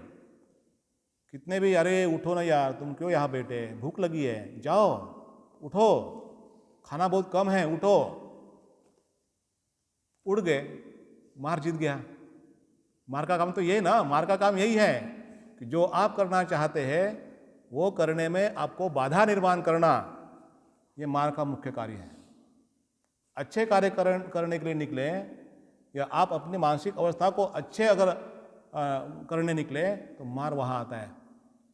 कितने भी अरे उठो ना यार, तुम क्यों यहाँ बैठे, भूख लगी है, जाओ उठो, खाना बहुत कम है, उठो। उड़ गए, मार जीत गया। मार का काम तो यही ना, मार का काम यही है कि जो आप करना चाहते हैं वो करने में आपको बाधा निर्माण करना, ये मार का मुख्य कार्य है। अच्छे कार्य करने के लिए निकले, या आप अपनी मानसिक अवस्था को अच्छे अगर करने निकले, तो मार वहाँ आता है।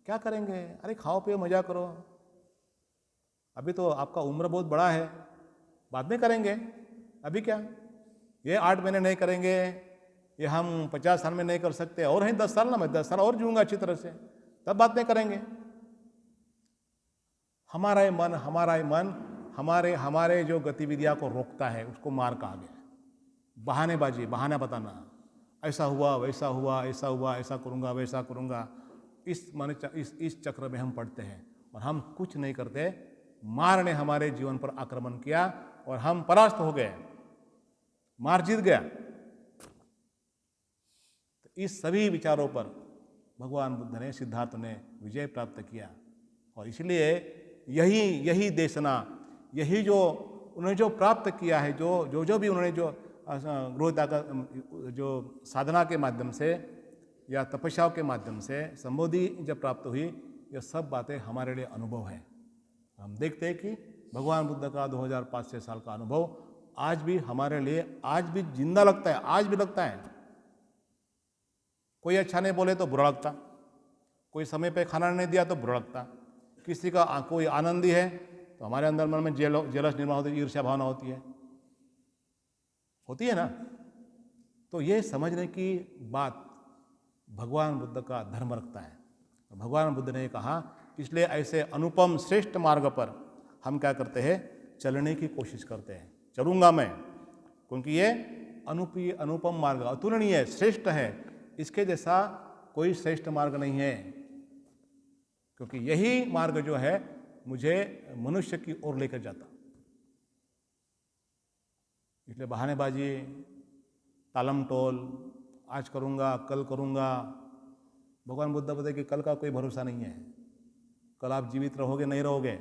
क्या करेंगे? अरे खाओ पियो मजा करो, अभी तो आपका उम्र बहुत बड़ा है, बाद में करेंगे, अभी क्या, ये 8 महीने नहीं करेंगे, ये हम 50 साल में नहीं कर सकते, और हैं 10 साल ना, मैं 10 साल और जीऊँगा अच्छी तरह से, तब बात नहीं करेंगे। हमारा ही मन हमारे जो गतिविधियां को रोकता है, उसको मार कहा गया। बहानेबाजी, बहाना बताना, ऐसा हुआ वैसा हुआ, ऐसा हुआ, ऐसा करूँगा वैसा करूँगा, इस चक्र में हम पड़ते हैं और हम कुछ नहीं करते। मार ने हमारे जीवन पर आक्रमण किया और हम परास्त हो गए, मार जीत गया। तो इस सभी विचारों पर भगवान बुद्ध ने, सिद्धार्थ ने विजय प्राप्त किया। और इसलिए यही देशना, यही जो उन्होंने जो प्राप्त किया है, जो भी उन्होंने जो गृहता का जो साधना के माध्यम से या तपस्याओं के माध्यम से संबोधि जब प्राप्त हुई, ये सब बातें हमारे लिए अनुभव है। हम देखते हैं कि भगवान बुद्ध का 2500 साल का अनुभव आज भी हमारे लिए, आज भी जिंदा लगता है, आज भी लगता है। कोई अच्छा नहीं बोले तो बुरा लगता, कोई समय पे खाना नहीं दिया तो बुरा लगता, किसी का कोई आनंदी है तो हमारे अंदर मन में जेलस निर्माण होती है, ईर्ष्या भावना होती है ना। तो ये समझने की बात भगवान बुद्ध का धर्म रखता है। भगवान बुद्ध ने कहा, इसलिए ऐसे अनुपम श्रेष्ठ मार्ग पर हम क्या करते हैं, चलने की कोशिश करते हैं। चलूँगा मैं, क्योंकि ये अनुपम मार्ग, अतुलनीय, श्रेष्ठ है, इसके जैसा कोई श्रेष्ठ मार्ग नहीं है, क्योंकि यही मार्ग जो है मुझे मनुष्य की ओर लेकर जाता। इसलिए बहानेबाजी, तालम टोल, आज करूँगा कल करूँगा, भगवान बुद्ध बताए कि कल का कोई भरोसा नहीं है। कल आप जीवित रहोगे नहीं रहोगे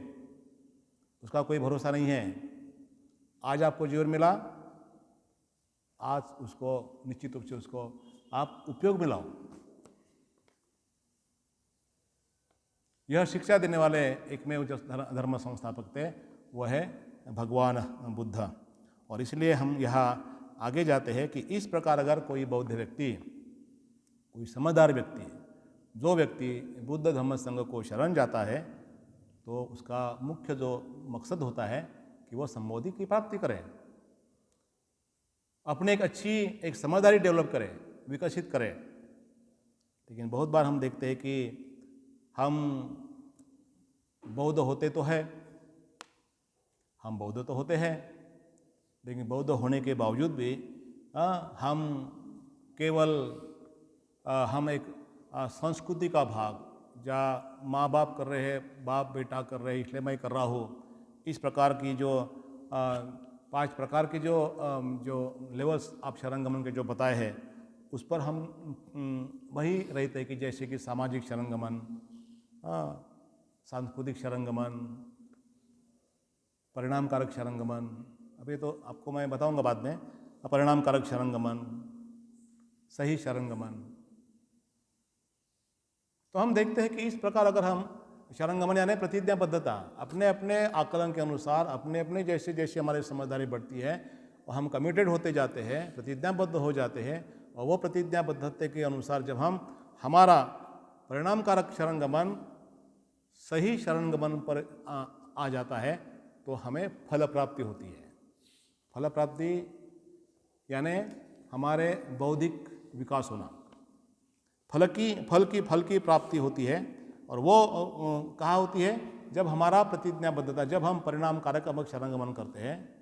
उसका कोई भरोसा नहीं है। आज आपको जीवन मिला, आज उसको निश्चित रूप से उसको आप उपयोग में लाओ। यह शिक्षा देने वाले एकमेव जो धर्म संस्थापक थे वो है भगवान बुद्ध। और इसलिए हम यहाँ आगे जाते हैं कि इस प्रकार अगर कोई बौद्ध व्यक्ति, कोई समझदार व्यक्ति, जो व्यक्ति बुद्ध धम्म संघ को शरण जाता है तो उसका मुख्य जो मकसद होता है कि वह संबोधि की प्राप्ति करे, अपने एक समझदारी डेवलप करे, विकसित करे। लेकिन बहुत बार हम देखते हैं कि हम बौद्ध होते तो है, हम बौद्ध तो होते हैं, लेकिन बौद्ध होने के बावजूद भी हम केवल हम एक संस्कृति का भाग, या माँ बाप कर रहे हैं, बाप बेटा कर रहे हैं इसलिए मैं कर रहा हूँ, इस प्रकार की जो 5 प्रकार के जो लेवल्स आप शरणगमन के जो बताए हैं उस पर हम वही रहते हैं कि जैसे कि सामाजिक शरणगमन, सांस्कृतिक शरणगमन, परिणामकारक शरणगमन, अभी तो आपको मैं बताऊंगा बाद में, परिणामकारक शरणगमन, सही शरणगमन। तो हम देखते हैं कि इस प्रकार अगर हम शरणगमन यानी प्रतिज्ञाबद्धता, अपने अपने आकलन के अनुसार, अपने अपने जैसे जैसे हमारी समझदारी बढ़ती है और हम कमिटेड होते जाते हैं, प्रतिज्ञाबद्ध हो जाते हैं, और वो प्रतिज्ञाबद्धता के अनुसार जब हम हमारा परिणामकारक शरणगमन सही शरणगमन पर आ जाता है तो हमें फल प्राप्ति होती है। फल प्राप्ति यानी हमारे बौद्धिक विकास होना, फल की प्राप्ति होती है। और वो कहाँ होती है? जब हमारा प्रतिज्ञाबद्धता, जब हम परिणाम कारक अमक शरणगमन करते हैं।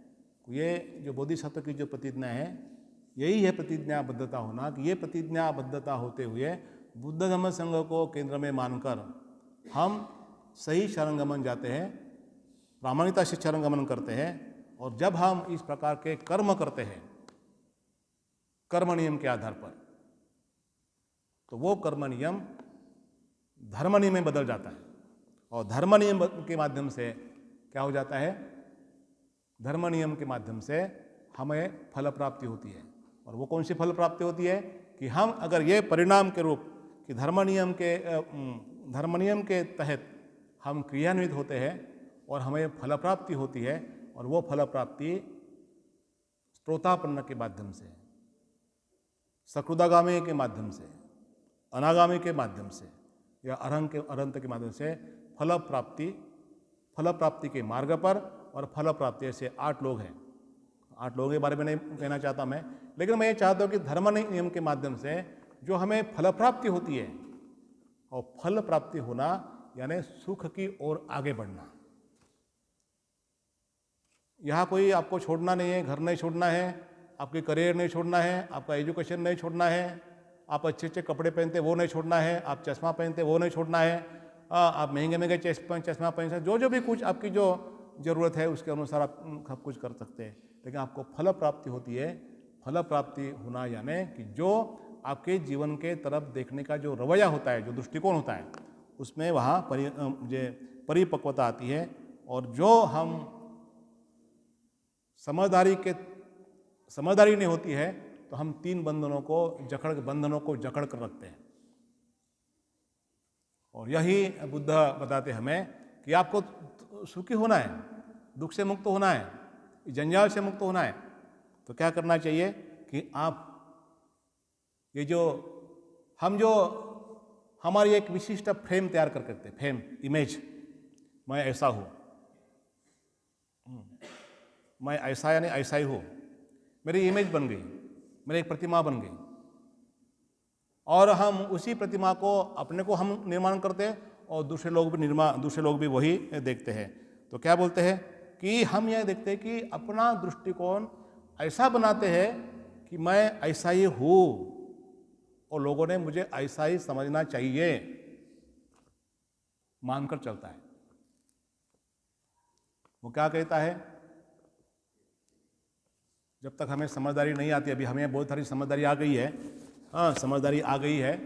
ये जो बोधिसत्व की जो प्रतिज्ञा है, यही है प्रतिज्ञाबद्धता होना, कि ये प्रतिज्ञाबद्धता होते हुए बुद्ध धम्म संघ को केंद्र में मानकर हम सही शरणगमन जाते हैं, प्रामाणिकता से शरणगमन करते हैं। और जब हम इस प्रकार के कर्म करते हैं कर्म नियम के आधार पर, तो वो कर्म नियम धर्म नियम में बदल जाता है। और धर्म नियम के माध्यम से क्या हो जाता है? धर्म नियम के माध्यम से हमें फल प्राप्ति होती है। और वो कौन सी फल प्राप्ति होती है? कि हम अगर ये परिणाम के रूप कि धर्म नियम के तहत हम क्रियान्वित होते हैं और हमें फल प्राप्ति होती है। और वो फल प्राप्ति स्त्रोतापन्न के माध्यम से, सकृदागामी के माध्यम से, अनागामी के माध्यम से, या अरंत के माध्यम से फल प्राप्ति के मार्ग पर। और फल प्राप्ति ऐसे 8 लोग हैं। 8 लोगों के बारे में नहीं कहना चाहता मैं, लेकिन मैं ये चाहता हूँ कि धर्म नियम के माध्यम से जो हमें फल प्राप्ति होती है, और फल प्राप्ति होना यानी सुख की ओर आगे बढ़ना। यहाँ कोई आपको छोड़ना नहीं है, घर नहीं छोड़ना है, आपके करियर नहीं छोड़ना है, आपका एजुकेशन नहीं छोड़ना है, आप अच्छे अच्छे कपड़े पहनते वो नहीं छोड़ना है, आप चश्मा पहनते वो नहीं छोड़ना है, आप महंगे महंगे चश्मा पहन, जो भी कुछ आपकी जो ज़रूरत है उसके अनुसार आप सब कुछ कर सकते हैं। लेकिन आपको फल प्राप्ति होती है। फल प्राप्ति होना यानी कि जो आपके जीवन के तरफ देखने का जो रवैया होता है, जो दृष्टिकोण होता है, उसमें वहाँ परिपक्वता आती है। और जो हम समझदारी नहीं होती है तो हम 3 बंधनों को जकड़ कर रखते हैं। और यही बुद्ध बताते हमें कि आपको सुखी होना है, दुख से मुक्त होना है, जंजाल से मुक्त होना है, तो क्या करना चाहिए कि आप ये जो हमारी एक विशिष्ट फ्रेम तैयार कर करते हैं, फ्रेम, इमेज, मैं ऐसा हूँ, मैं ऐसा यानी ऐसा ही हूँ, मेरी इमेज बन गई, मेरी एक प्रतिमा बन गई। और हम उसी प्रतिमा को अपने को हम निर्माण करते हैं और दूसरे लोग भी वही देखते हैं। तो क्या बोलते हैं कि हम यह देखते हैं कि अपना दृष्टिकोण ऐसा बनाते हैं कि मैं ऐसा ही हूँ और लोगों ने मुझे ऐसा ही समझना चाहिए मानकर चलता है। वो क्या कहता है, जब तक हमें समझदारी नहीं आती, अभी हमें बहुत सारी समझदारी आ गई है, समझदारी आ गई है,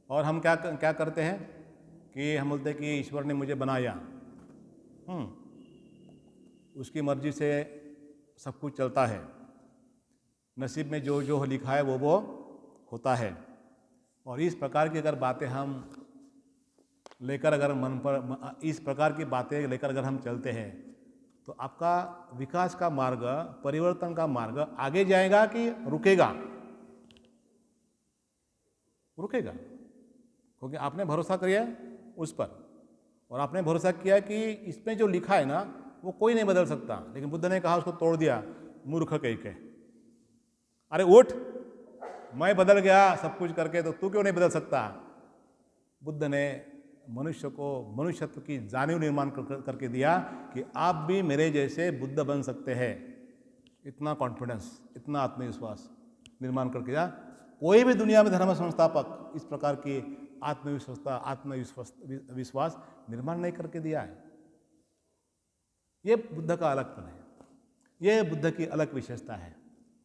और हम क्या क्या करते हैं कि हम बोलते हैं कि ईश्वर ने मुझे बनाया, उसकी मर्जी से सब कुछ चलता है, नसीब में जो जो लिखा है वो होता है। और इस प्रकार की अगर बातें हम लेकर अगर मन पर इस प्रकार की बातें लेकर अगर हम चलते हैं तो आपका विकास का मार्ग, परिवर्तन का मार्ग आगे जाएगा कि रुकेगा? रुकेगा, क्योंकि आपने भरोसा किया उस पर, और आपने भरोसा किया कि इसमें जो लिखा है ना वो कोई नहीं बदल सकता। लेकिन बुद्ध ने कहा, उसको तोड़ दिया, मूर्ख कह के, अरे उठ, मैं बदल गया सब कुछ करके, तो तू क्यों नहीं बदल सकता? बुद्ध ने मनुष्य को मनुष्यत्व की जानिव निर्माण करके दिया कि आप भी मेरे जैसे बुद्ध बन सकते हैं। इतना कॉन्फिडेंस, इतना आत्मविश्वास निर्माण करके दिया। कोई भी दुनिया में धर्म संस्थापक इस प्रकार की आत्मविश्वास निर्माण नहीं करके दिया है। ये बुद्ध का अलगपन है, ये बुद्ध की अलग विशेषता है।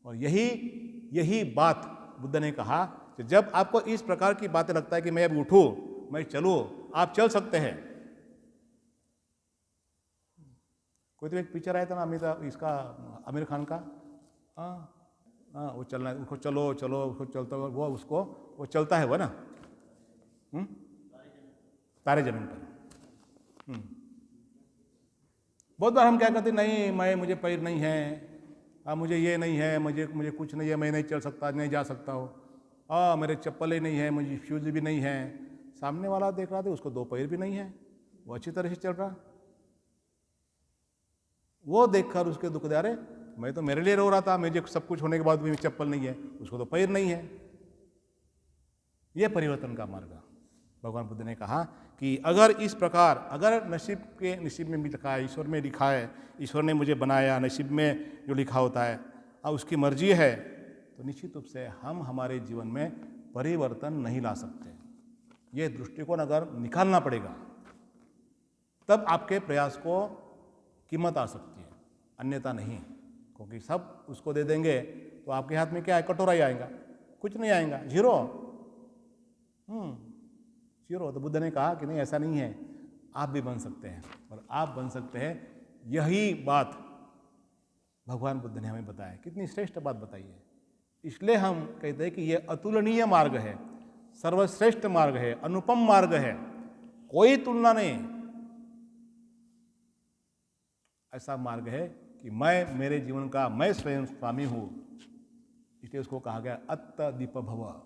और यही बात बुद्ध ने कहा कि जब आपको इस प्रकार की बातें लगता है कि मैं अब उठूं, मैं चलूं, आप चल सकते हैं। कोई तो एक पिक्चर आया था ना आमिर खान का, वो चलना, उसको चलो उसको चलता हुआ, वो चलता है वो ना, तारे जमीन पर। बहुत बार हम क्या कहते, नहीं मुझे पैर नहीं है, मुझे ये नहीं है, मुझे कुछ नहीं है, मैं नहीं चल सकता, नहीं जा सकता हो, मेरे चप्पल ही नहीं है, मुझे शूज़ भी नहीं है। सामने वाला देख रहा था, उसको 2 पैर भी नहीं है, वो अच्छी तरह से चल रहा। वो देखकर उसके दुख दे, अरे मैं तो मेरे लिए रो रहा था, मुझे सब कुछ होने के बाद भी चप्पल नहीं है, उसको तो पैर नहीं है। ये परिवर्तन का मार्ग भगवान बुद्ध ने कहा कि अगर इस प्रकार, अगर नसीब में भी लिखा है, ईश्वर में लिखा है, ईश्वर ने मुझे बनाया, नसीब में जो लिखा होता है और उसकी मर्जी है, तो निश्चित रूप से हम हमारे जीवन में परिवर्तन नहीं ला सकते। ये दृष्टिकोण अगर निकालना पड़ेगा, तब आपके प्रयास को कीमत आ सकती है, अन्यथा नहीं। क्योंकि सब उसको दे देंगे तो आपके हाथ में क्या है, कटोरा ही आएगा, कुछ नहीं आएगा, जीरो। जीरो। तो बुद्ध ने कहा कि नहीं, ऐसा नहीं है, आप भी बन सकते हैं, और आप बन सकते हैं। यही बात भगवान बुद्ध ने हमें बताया, कितनी श्रेष्ठ बात बताई है। इसलिए हम कहते हैं कि यह अतुलनीय मार्ग है, सर्वश्रेष्ठ मार्ग है, अनुपम मार्ग है, कोई तुलना नहीं। ऐसा मार्ग है कि मेरे जीवन का मैं स्वयं स्वामी हूँ, इसलिए उसको कहा गया अत्त दीप भव,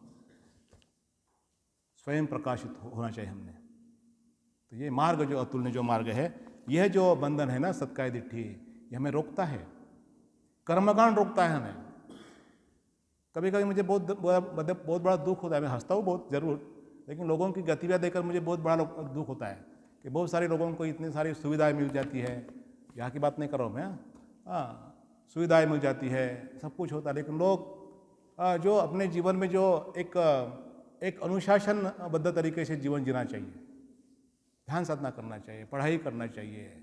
स्वयं प्रकाशित होना चाहिए हमने। तो ये मार्ग जो अतुलनीय जो मार्ग है, यह जो बंधन है ना, सत्काय दिट्ठी, ये हमें रोकता है, कर्मकांड रोकता है हमें। कभी कभी मुझे बहुत बड़ा दुख होता है, मैं हंसता हूँ बहुत जरूर, लेकिन लोगों की गतिविधियाँ देखकर मुझे बहुत बड़ा दुख होता है कि बहुत सारे लोगों को इतनी सारी सुविधाएं मिल जाती है। यहाँ की बात नहीं कर रहा हूँ मैं, सुविधाएं मिल जाती है, सब कुछ होता है, लेकिन लोग जो अपने जीवन में जो एक अनुशासनबद्ध तरीके से जीवन जीना चाहिए, ध्यान साधना करना चाहिए, पढ़ाई करना चाहिए,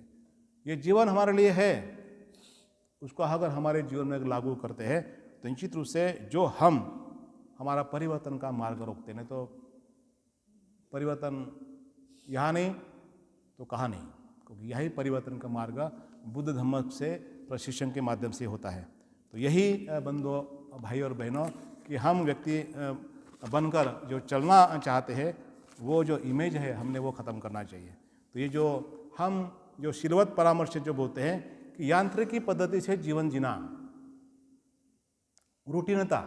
ये जीवन हमारे लिए है, उसको अगर हमारे जीवन में लागू करते हैं तो निश्चित रूप से जो हमारा परिवर्तन का मार्ग रोकते हैं। तो परिवर्तन यहाँ नहीं तो कहाँ नहीं, क्योंकि यही परिवर्तन का मार्ग बुद्ध धम्म से प्रशिक्षण के माध्यम से होता है। तो यही बंधुओं, भाई और बहनों, कि हम व्यक्ति बनकर जो चलना चाहते हैं, वो जो इमेज है हमने वो ख़त्म करना चाहिए। तो ये जो शीलवत परामर्श जो बोलते हैं कि यांत्रिकी पद्धति से जीवन जीना, रूटीनता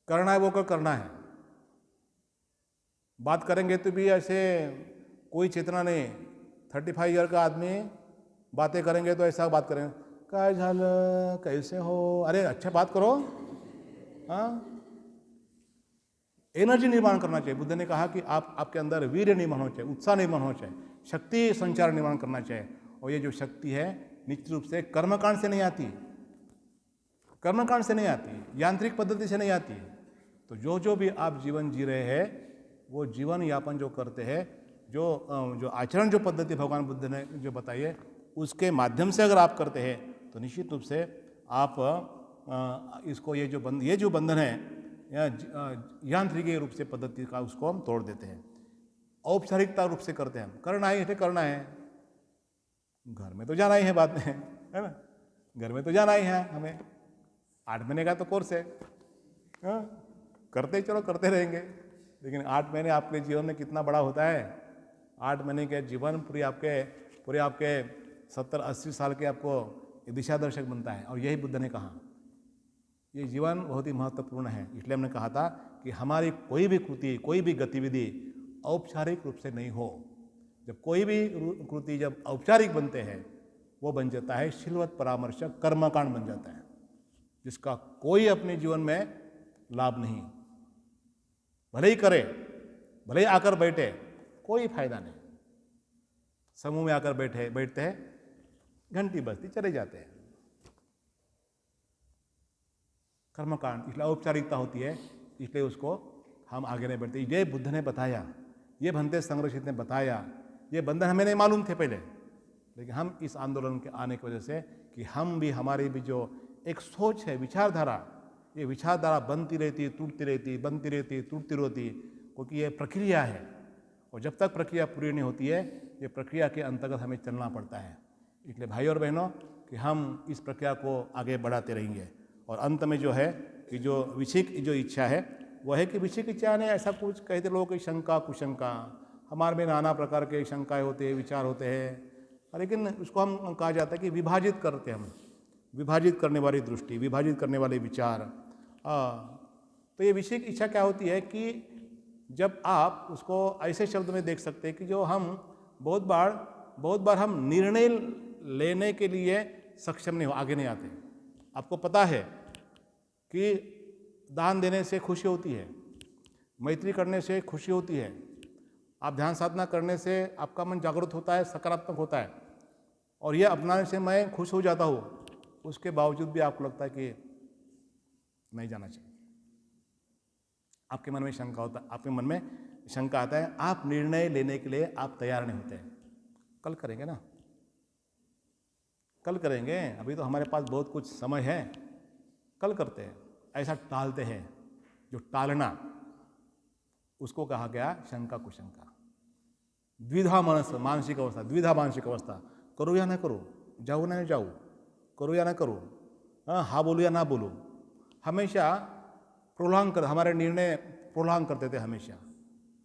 करना है, वो करना है, बात करेंगे तो भी ऐसे कोई चेतना नहीं। 35 ईयर का आदमी बातें करेंगे तो ऐसा बात करेंगे, काय झालं, कैसे हो, अरे अच्छा बात करो। एनर्जी निर्माण करना चाहिए। बुद्ध ने कहा कि आपके अंदर वीर्य निर्माण होना चाहिए, उत्साह निर्माण होना चाहिए, शक्ति संचार निर्माण करना चाहिए। और ये जो शक्ति है निश्चित रूप से कर्मकांड से नहीं आती, कर्मकांड से नहीं आती है, यांत्रिक पद्धति से नहीं आती है। तो जो जो भी आप जीवन जी रहे हैं, वो जीवन यापन जो करते हैं, जो आचरण, जो पद्धति भगवान बुद्ध ने जो बताई है, उसके माध्यम से अगर आप करते हैं तो निश्चित रूप से आप इसको ये जो बंधन है या यांत्रिक रूप से पद्धति का, उसको हम तोड़ देते हैं। औपचारिकता रूप से करते हैं, हम करना है तो करना है, घर में तो जाना ही है बाद में, है ना, घर में तो जाना ही है हमें, 8 महीने का तो कोर्स है, करते चलो करते रहेंगे। लेकिन 8 महीने आपके जीवन में कितना बड़ा होता है। 8 महीने के जीवन पूरे आपके 70-80 साल के आपको दिशा दर्शक बनता है। और यही बुद्ध ने कहा, ये जीवन बहुत ही महत्वपूर्ण है। इसलिए हमने कहा था कि हमारी कोई भी कृति, कोई भी गतिविधि औपचारिक रूप से नहीं हो। जब कोई भी कृति जब औपचारिक बनते हैं, वो बन जाता है शीलवत परामर्शक कर्मकांड बन जाता है, जिसका कोई अपने जीवन में लाभ नहीं। भले ही करे, भले ही आकर बैठे, कोई फायदा नहीं। समूह में आकर बैठते हैं, घंटी बजती, चले जाते हैं। कर्मकांड इसलिए औपचारिकता होती है, इसलिए उसको हम आगे नहीं बढ़ते। ये बुद्ध ने बताया, ये भंते संग्रहित ने बताया, ये बंधन हमें नहीं मालूम थे पहले, लेकिन हम इस आंदोलन के आने की वजह से कि हम भी, हमारी भी जो एक सोच है, विचारधारा, ये विचारधारा बनती रहती, टूटती रहती, बनती रहती, टूटती रहती, क्योंकि ये प्रक्रिया है। और जब तक प्रक्रिया पूरी नहीं होती है, ये प्रक्रिया के अंतर्गत हमें चलना पड़ता है। इसलिए भाई और बहनों, कि हम इस प्रक्रिया को आगे बढ़ाते रहेंगे। और अंत में जो है कि जो विशिक जो इच्छा है, वह है कि विशिक इच्छा ने ऐसा कुछ कहते लोग कि शंका कुशंका, हमारे में नाना प्रकार के शंकाएँ होते हैं, विचार होते हैं, लेकिन उसको हम कहा जाता है कि विभाजित करते हम, विभाजित करने वाली दृष्टि, विभाजित करने वाले विचार। तो ये विशिक इच्छा क्या होती है कि जब आप उसको ऐसे शब्द में देख सकते हैं कि जो हम बहुत बार हम निर्णय लेने के लिए सक्षम नहीं हो, आगे नहीं आते। आपको पता है कि दान देने से खुशी होती है, मैत्री करने से खुशी होती है, आप ध्यान साधना करने से आपका मन जागृत होता है, सकारात्मक होता है, और यह अपनाने से मैं खुश हो जाता हूँ। उसके बावजूद भी आपको लगता है कि नहीं जाना चाहिए। आपके मन में शंका होता है, आपके मन में शंका आता है, आप निर्णय लेने के लिए आप तैयार नहीं होते। कल करेंगे ना, कल करेंगे, अभी तो हमारे पास बहुत कुछ समय है, कल करते हैं, ऐसा टालते हैं। जो टालना, उसको कहा गया शंका कुशंका। द्विधा मानसिक अवस्था, द्विधा मानसिक अवस्था, करूँ या ना करूँ, जाऊँ ना जाऊँ, करूँ या ना करूँ, हाँ बोलूँ या ना बोलूँ, हमेशा प्रोलॉन्ग कर, हमारे निर्णय प्रोलॉन्ग करते थे हमेशा।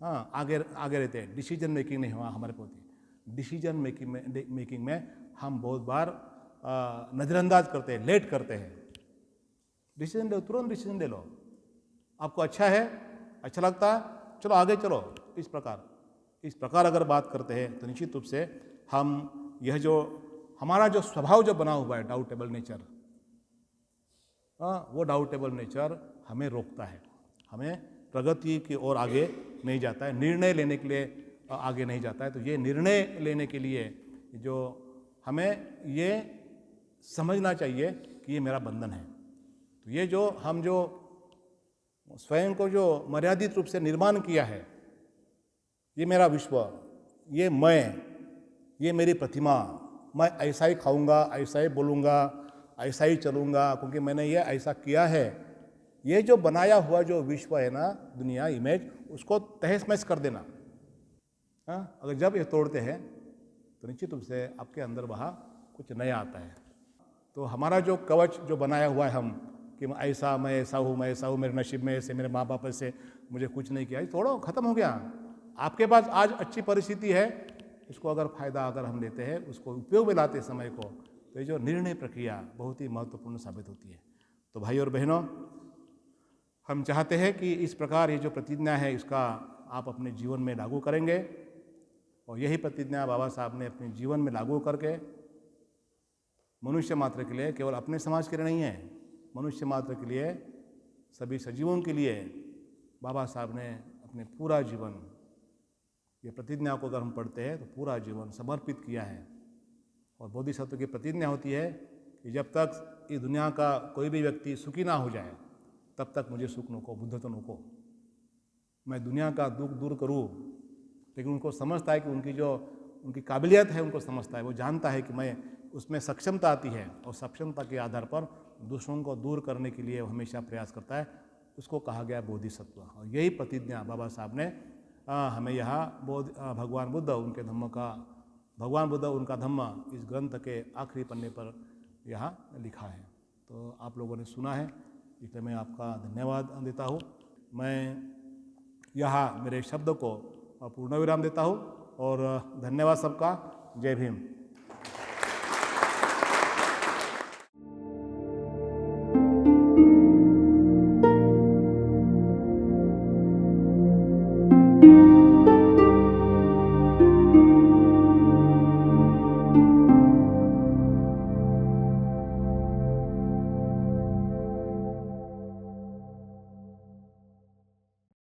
हाँ, आगे रहते हैं, डिसीजन मेकिंग नहीं हुआ हमारे पोते। डिसीजन मेकिंग में हम बहुत बार नज़रअंदाज करते हैं, लेट करते हैं। डिसीजन लो, तुरंत डिसीजन ले लो, आपको अच्छा है, अच्छा लगता है, चलो आगे चलो। इस प्रकार अगर बात करते हैं तो निश्चित रूप से हम यह जो हमारा जो स्वभाव जो बना हुआ है डाउटेबल नेचर, वो डाउटेबल नेचर हमें रोकता है, हमें प्रगति की ओर आगे नहीं जाता है, निर्णय लेने के लिए आगे नहीं जाता है। तो ये निर्णय लेने के लिए जो हमें ये समझना चाहिए कि ये मेरा बंधन है। तो ये जो हम जो स्वयं को जो मर्यादित रूप से निर्माण किया है, ये मेरा विश्व, ये मैं, ये मेरी प्रतिमा, मैं ऐसा ही खाऊंगा, ऐसा ही बोलूँगा, ऐसा ही चलूँगा, क्योंकि मैंने ये ऐसा किया है। ये जो बनाया हुआ जो विश्व है ना, दुनिया, इमेज, उसको तहस महस कर देना। हाँ, अगर जब ये तोड़ते हैं तो निश्चित रूप से आपके अंदर वहाँ कुछ नया आता है। तो हमारा जो कवच जो बनाया हुआ है हम कि मैं ऐसा हूँ, मेरे नसीब में ऐसे, मेरे माँ बाप ऐसे, मुझे कुछ नहीं किया, तोड़ो, खत्म हो गया। आपके पास आज अच्छी परिस्थिति है, उसको अगर फ़ायदा अगर हम लेते हैं, उसको उपयोग में लाते समय को, तो ये जो निर्णय प्रक्रिया बहुत ही महत्वपूर्ण साबित होती है। तो भाई और बहनों, हम चाहते हैं कि इस प्रकार ये जो प्रतिज्ञा है, इसका आप अपने जीवन में लागू करेंगे। और यही प्रतिज्ञा बाबा साहब ने अपने जीवन में लागू करके मनुष्य मात्र के लिए, केवल अपने समाज के लिए नहीं है, मनुष्य मात्र के लिए, सभी सजीवों के लिए बाबा साहब ने अपने पूरा जीवन, ये प्रतिज्ञा को अगर हम पढ़ते हैं तो पूरा जीवन समर्पित किया है। और बोधिसत्व की प्रतिज्ञा होती है कि जब तक इस दुनिया का कोई भी व्यक्ति सुखी ना हो जाए तब तक मुझे सुख नको, बुद्धत्व नको। मैं दुनिया का दुख दूर करूँ, लेकिन उनको समझता है कि उनकी काबिलियत है, उनको समझता है, वो जानता है कि मैं उसमें सक्षमता आती है और सक्षमता के आधार पर दूसरों को दूर करने के लिए वो हमेशा प्रयास करता है। उसको कहा गया बोधिसत्व। और यही प्रतिज्ञा बाबा साहब ने हमें यहाँ भगवान बुद्ध उनका धम्म इस ग्रंथ के आखिरी पन्ने पर यहाँ लिखा है। तो आप लोगों ने सुना है, इसलिए मैं आपका धन्यवाद देता हूँ। मैं यहाँ मेरे शब्द को पूर्ण विराम देता हूँ और धन्यवाद सबका। जय भीम।